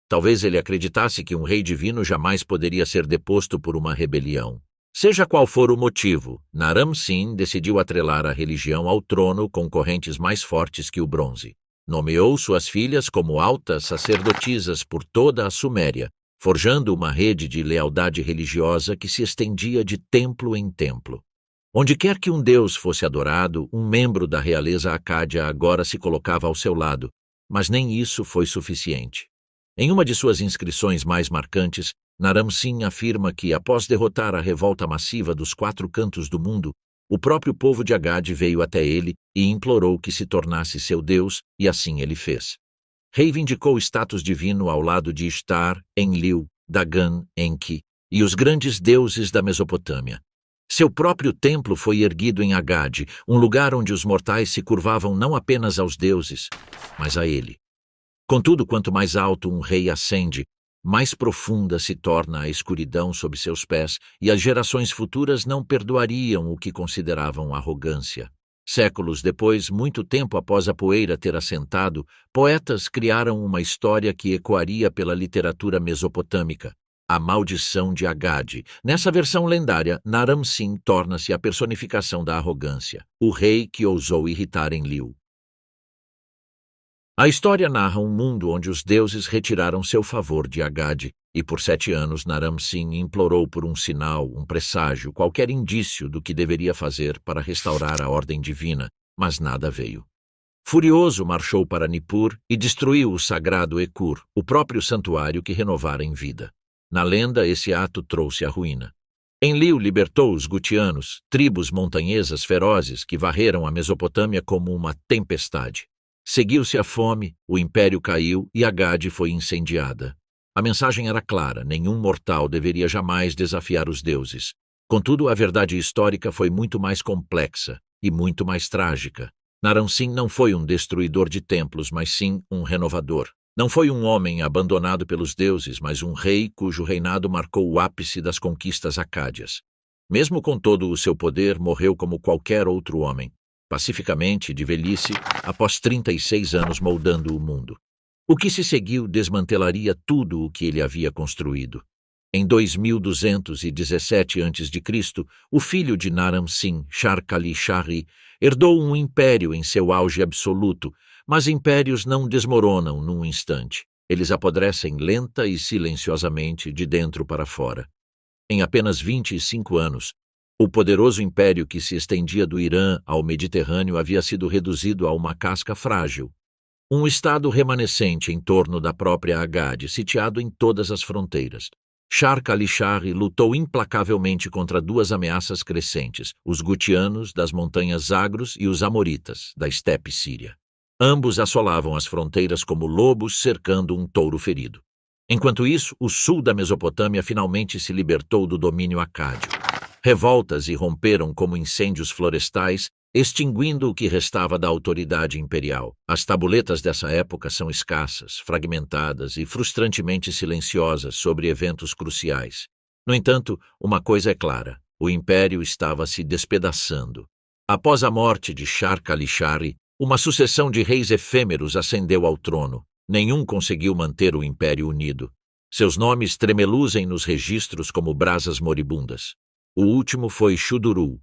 Talvez ele acreditasse que um rei divino jamais poderia ser deposto por uma rebelião. Seja qual for o motivo, Naram-Sin decidiu atrelar a religião ao trono com correntes mais fortes que o bronze. Nomeou suas filhas como altas sacerdotisas por toda a Suméria, forjando uma rede de lealdade religiosa que se estendia de templo em templo. Onde quer que um deus fosse adorado, um membro da realeza acádia agora se colocava ao seu lado, mas nem isso foi suficiente. Em uma de suas inscrições mais marcantes, Naram-Sin afirma que, após derrotar a revolta massiva dos 4 cantos do mundo, o próprio povo de Agade veio até ele e implorou que se tornasse seu deus, e assim ele fez. Reivindicou status divino ao lado de Ishtar, Enlil, Dagan, Enki e os grandes deuses da Mesopotâmia. Seu próprio templo foi erguido em Agade, um lugar onde os mortais se curvavam não apenas aos deuses, mas a ele. Contudo, quanto mais alto um rei ascende, mais profunda se torna a escuridão sob seus pés, e as gerações futuras não perdoariam o que consideravam arrogância. Séculos depois, muito tempo após a poeira ter assentado, poetas criaram uma história que ecoaria pela literatura mesopotâmica, a maldição de Agade. Nessa versão lendária, Naram-Sin torna-se a personificação da arrogância, o rei que ousou irritar Enlil. A história narra um mundo onde os deuses retiraram seu favor de Agade, e por 7 anos Naram-Sin implorou por um sinal, um presságio, qualquer indício do que deveria fazer para restaurar a ordem divina, mas nada veio. Furioso, marchou para Nippur e destruiu o sagrado Ekur, o próprio santuário que renovara em vida. Na lenda, esse ato trouxe a ruína. Enlil libertou os gutianos, tribos montanhesas ferozes que varreram a Mesopotâmia como uma tempestade. Seguiu-se a fome, o império caiu e Agade foi incendiada. A mensagem era clara: nenhum mortal deveria jamais desafiar os deuses. Contudo, a verdade histórica foi muito mais complexa e muito mais trágica. Naram-Sin não foi um destruidor de templos, mas sim um renovador. Não foi um homem abandonado pelos deuses, mas um rei cujo reinado marcou o ápice das conquistas acádias. Mesmo com todo o seu poder, morreu como qualquer outro homem, pacificamente, de velhice, após 36 anos moldando o mundo. O que se seguiu desmantelaria tudo o que ele havia construído. Em 2217 a.C., o filho de Naram-Sin, Shar-Kali-Shari, herdou um império em seu auge absoluto, mas impérios não desmoronam num instante. Eles apodrecem lenta e silenciosamente de dentro para fora. Em apenas 25 anos, o poderoso império que se estendia do Irã ao Mediterrâneo havia sido reduzido a uma casca frágil. Um estado remanescente em torno da própria Agade, sitiado em todas as fronteiras. Shar-Kali-Shari lutou implacavelmente contra 2 ameaças crescentes, os gutianos das montanhas Zagros e os amoritas, da estepe síria. Ambos assolavam as fronteiras como lobos cercando um touro ferido. Enquanto isso, o sul da Mesopotâmia finalmente se libertou do domínio acádio. Revoltas irromperam como incêndios florestais, extinguindo o que restava da autoridade imperial. As tabuletas dessa época são escassas, fragmentadas e frustrantemente silenciosas sobre eventos cruciais. No entanto, uma coisa é clara: o império estava se despedaçando. Após a morte de Shar-Kali-Shari, uma sucessão de reis efêmeros ascendeu ao trono. Nenhum conseguiu manter o império unido. Seus nomes tremeluzem nos registros como brasas moribundas. O último foi Shuduru.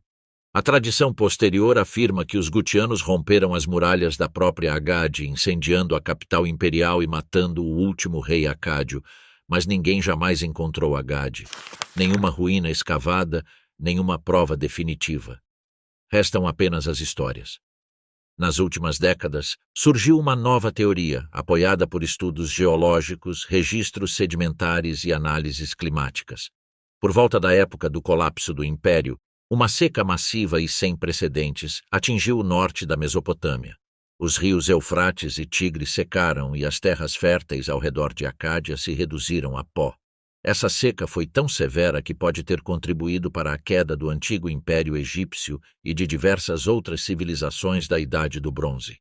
A tradição posterior afirma que os gutianos romperam as muralhas da própria Agade, incendiando a capital imperial e matando o último rei acádio, mas ninguém jamais encontrou Agade. Nenhuma ruína escavada, nenhuma prova definitiva. Restam apenas as histórias. Nas últimas décadas, surgiu uma nova teoria, apoiada por estudos geológicos, registros sedimentares e análises climáticas. Por volta da época do colapso do Império, uma seca massiva e sem precedentes atingiu o norte da Mesopotâmia. Os rios Eufrates e Tigre secaram e as terras férteis ao redor de Acádia se reduziram a pó. Essa seca foi tão severa que pode ter contribuído para a queda do antigo Império Egípcio e de diversas outras civilizações da Idade do Bronze.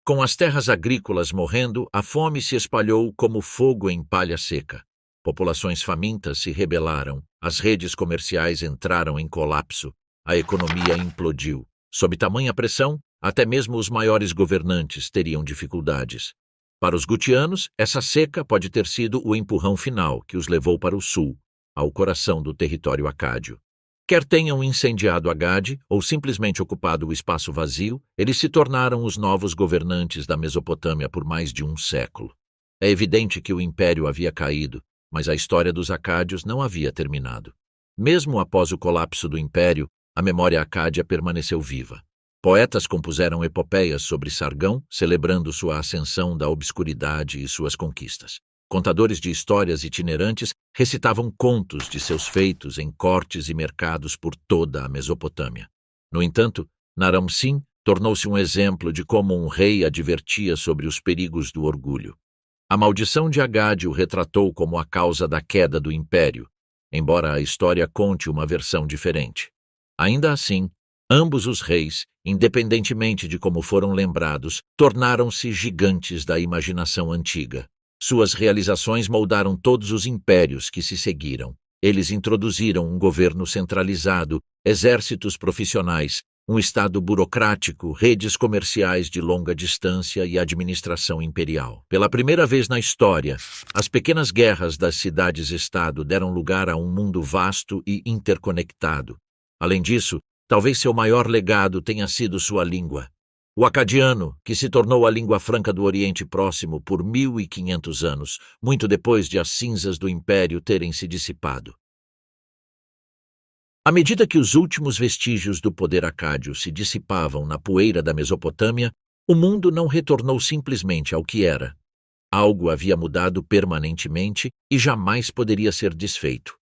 Com as terras agrícolas morrendo, a fome se espalhou como fogo em palha seca. Populações famintas se rebelaram, as redes comerciais entraram em colapso, a economia implodiu. Sob tamanha pressão, até mesmo os maiores governantes teriam dificuldades. Para os gutianos, essa seca pode ter sido o empurrão final que os levou para o sul, ao coração do território acádio. Quer tenham incendiado Agade ou simplesmente ocupado o espaço vazio, eles se tornaram os novos governantes da Mesopotâmia por mais de um século. É evidente que o império havia caído, mas a história dos acádios não havia terminado. Mesmo após o colapso do império, a memória acádia permaneceu viva. Poetas compuseram epopeias sobre Sargão, celebrando sua ascensão da obscuridade e suas conquistas. Contadores de histórias itinerantes recitavam contos de seus feitos em cortes e mercados por toda a Mesopotâmia. No entanto, Naram-Sin tornou-se um exemplo de como um rei advertia sobre os perigos do orgulho. A maldição de Agade o retratou como a causa da queda do império, embora a história conte uma versão diferente. Ainda assim, ambos os reis, independentemente de como foram lembrados, tornaram-se gigantes da imaginação antiga. Suas realizações moldaram todos os impérios que se seguiram. Eles introduziram um governo centralizado, exércitos profissionais, um estado burocrático, redes comerciais de longa distância e administração imperial. Pela primeira vez na história, as pequenas guerras das cidades-estado deram lugar a um mundo vasto e interconectado. Além disso, talvez seu maior legado tenha sido sua língua. O acadiano, que se tornou a língua franca do Oriente Próximo por 1500 anos, muito depois de as cinzas do Império terem se dissipado. À medida que os últimos vestígios do poder acádio se dissipavam na poeira da Mesopotâmia, o mundo não retornou simplesmente ao que era. Algo havia mudado permanentemente e jamais poderia ser desfeito.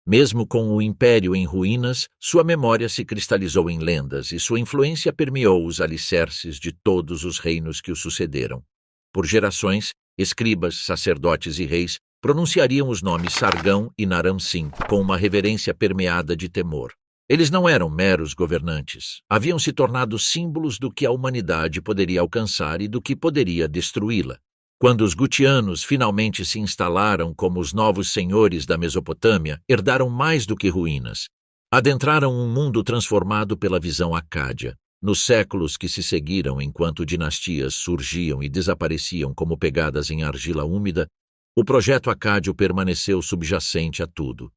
Mesmo com o império em ruínas, sua memória se cristalizou em lendas e sua influência permeou os alicerces de todos os reinos que o sucederam. Por gerações, escribas, sacerdotes e reis pronunciariam os nomes Sargão e Naram-Sin com uma reverência permeada de temor. Eles não eram meros governantes, haviam se tornado símbolos do que a humanidade poderia alcançar e do que poderia destruí-la. Quando os gutianos finalmente se instalaram como os novos senhores da Mesopotâmia, herdaram mais do que ruínas. Adentraram um mundo transformado pela visão acádia. Nos séculos que se seguiram, enquanto dinastias surgiam e desapareciam como pegadas em argila úmida, o projeto acádio permaneceu subjacente a tudo,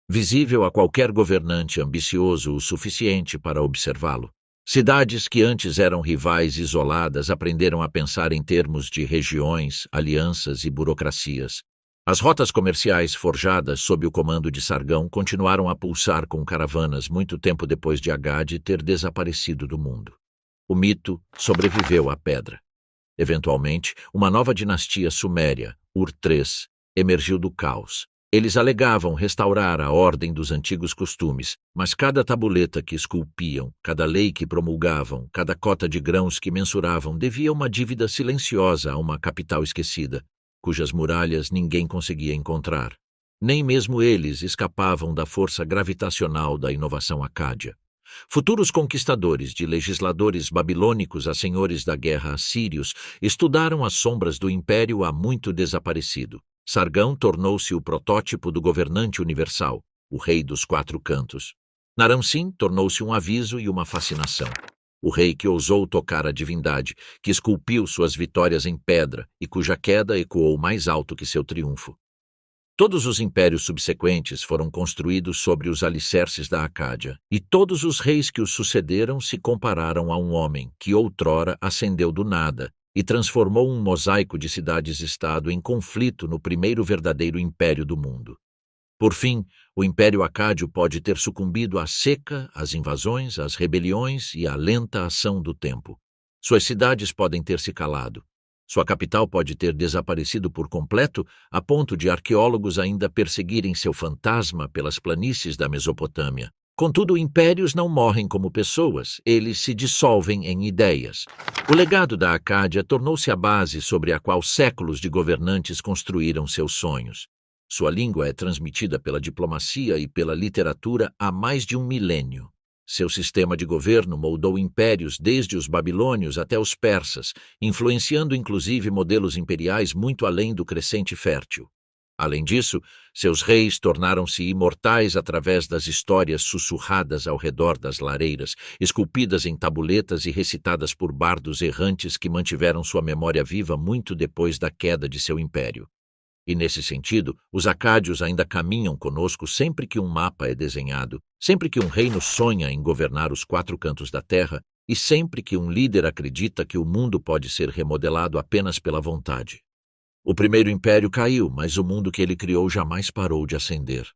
visível a qualquer governante ambicioso o suficiente para observá-lo. Cidades que antes eram rivais isoladas aprenderam a pensar em termos de regiões, alianças e burocracias. As rotas comerciais forjadas sob o comando de Sargão continuaram a pulsar com caravanas muito tempo depois de Agade ter desaparecido do mundo. O mito sobreviveu à pedra. Eventualmente, uma nova dinastia suméria, Ur-3, emergiu do caos. Eles alegavam restaurar a ordem dos antigos costumes, mas cada tabuleta que esculpiam, cada lei que promulgavam, cada cota de grãos que mensuravam devia uma dívida silenciosa a uma capital esquecida, cujas muralhas ninguém conseguia encontrar. Nem mesmo eles escapavam da força gravitacional da inovação acádia. Futuros conquistadores, de legisladores babilônicos a senhores da guerra assírios, estudaram as sombras do império há muito desaparecido. Sargão tornou-se o protótipo do governante universal, o rei dos quatro cantos. Naram-Sin tornou-se um aviso e uma fascinação. O rei que ousou tocar a divindade, que esculpiu suas vitórias em pedra e cuja queda ecoou mais alto que seu triunfo. Todos os impérios subsequentes foram construídos sobre os alicerces da Acádia, e todos os reis que os sucederam se compararam a um homem que outrora ascendeu do nada e transformou um mosaico de cidades-estado em conflito no primeiro verdadeiro império do mundo. Por fim, o Império Acádio pode ter sucumbido à seca, às invasões, às rebeliões e à lenta ação do tempo. Suas cidades podem ter se calado. Sua capital pode ter desaparecido por completo, a ponto de arqueólogos ainda perseguirem seu fantasma pelas planícies da Mesopotâmia. Contudo, impérios não morrem como pessoas, eles se dissolvem em ideias. O legado da Acádia tornou-se a base sobre a qual séculos de governantes construíram seus sonhos. Sua língua é transmitida pela diplomacia e pela literatura há mais de um milênio. Seu sistema de governo moldou impérios desde os babilônios até os persas, influenciando inclusive modelos imperiais muito além do Crescente Fértil. Além disso, seus reis tornaram-se imortais através das histórias sussurradas ao redor das lareiras, esculpidas em tabuletas e recitadas por bardos errantes que mantiveram sua memória viva muito depois da queda de seu império. E, nesse sentido, os acádios ainda caminham conosco sempre que um mapa é desenhado, sempre que um reino sonha em governar os quatro cantos da terra e sempre que um líder acredita que o mundo pode ser remodelado apenas pela vontade. O primeiro império caiu, mas o mundo que ele criou jamais parou de ascender.